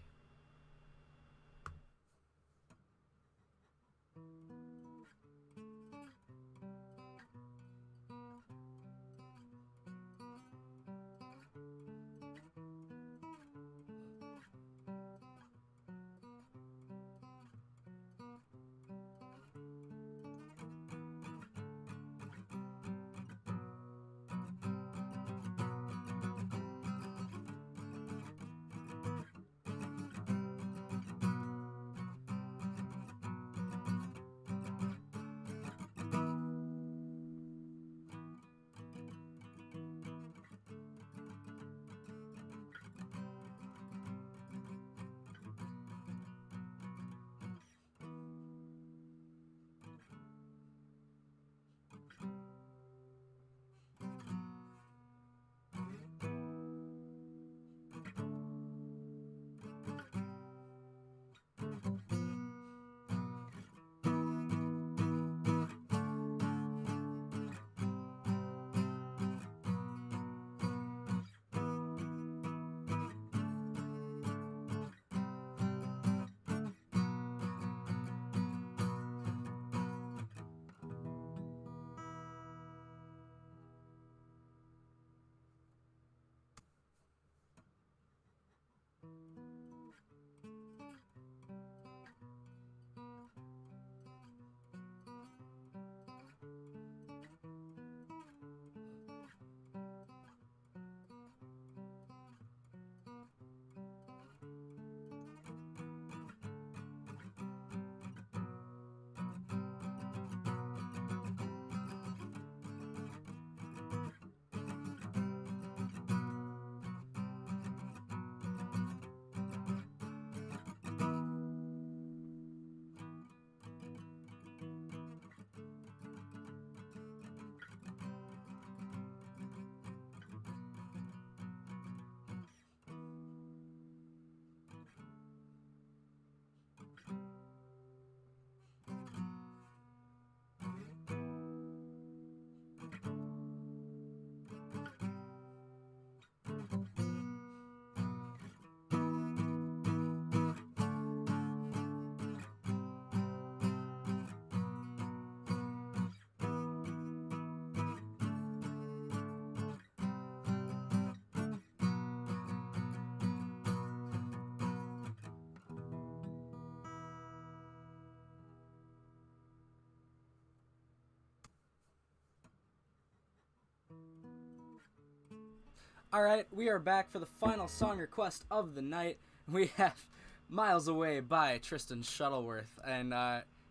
Alright, we are back for the final song request of the night. We have Miles Away by Tristan Shuttleworth. And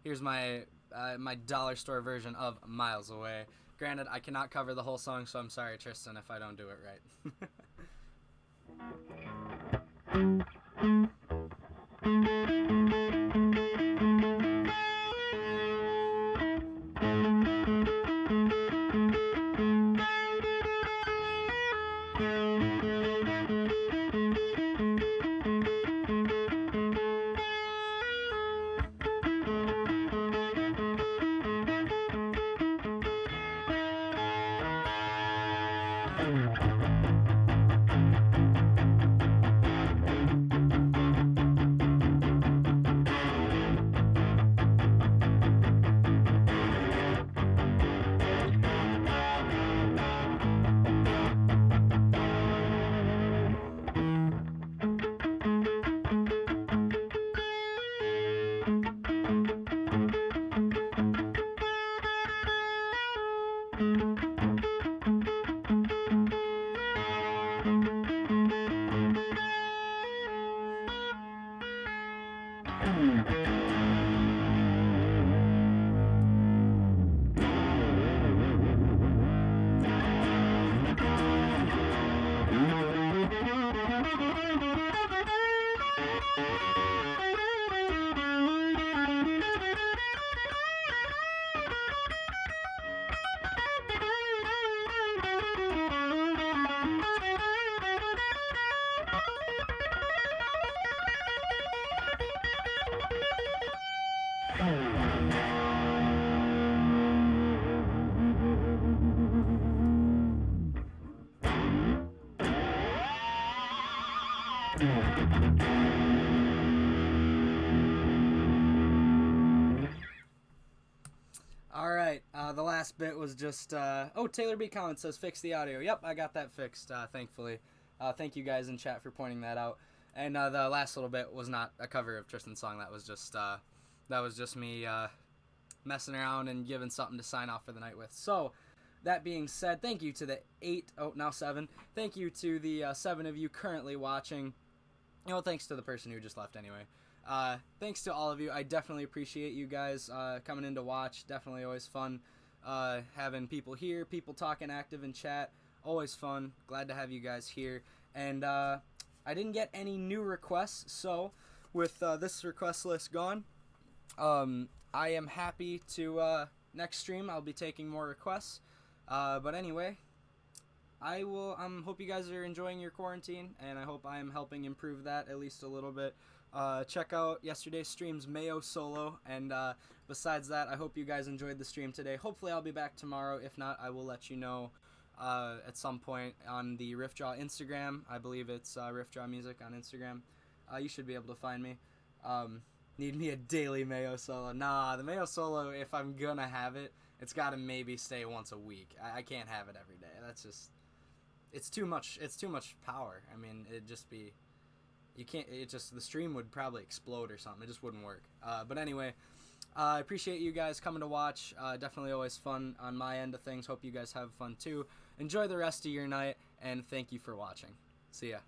here's my my dollar store version of Miles Away. Granted, I cannot cover the whole song, so I'm sorry, Tristan, if I don't do it right. Alright, the last bit was just, oh, Taylor B. Collins says, fix the audio. Yep, I got that fixed, thankfully. Thank you guys in chat for pointing that out. And the last little bit was not a cover of Tristan's song. That was just me messing around and giving something to sign off for the night with. So, that being said, thank you to the 7. Thank you to the 7 of you currently watching. You know, thanks to the person who just left anyway. Thanks to all of you. I definitely appreciate you guys coming in to watch. Definitely always fun having people here, people talking active in chat. Always fun. Glad to have you guys here. And I didn't get any new requests, so with this request list gone, I am happy to next stream I'll be taking more requests. But anyway, I will hope you guys are enjoying your quarantine, and I hope I am helping improve that at least a little bit. Check out yesterday's stream's Mayo solo, and besides that, I hope you guys enjoyed the stream today. Hopefully I'll be back tomorrow. If not, I will let you know at some point on the RiffJaw Instagram. I believe it's RiffJaw Music on Instagram. You should be able to find me. Need me a daily Mayo solo. Nah, the Mayo solo, if I'm gonna have it, it's gotta maybe stay once a week. I can't have it every day. That's just... It's too much power. I mean, it'd just be... You can't... The stream would probably explode or something. It just wouldn't work. But anyway, I appreciate you guys coming to watch. Definitely always fun on my end of things. Hope you guys have fun too. Enjoy the rest of your night, and thank you for watching. See ya.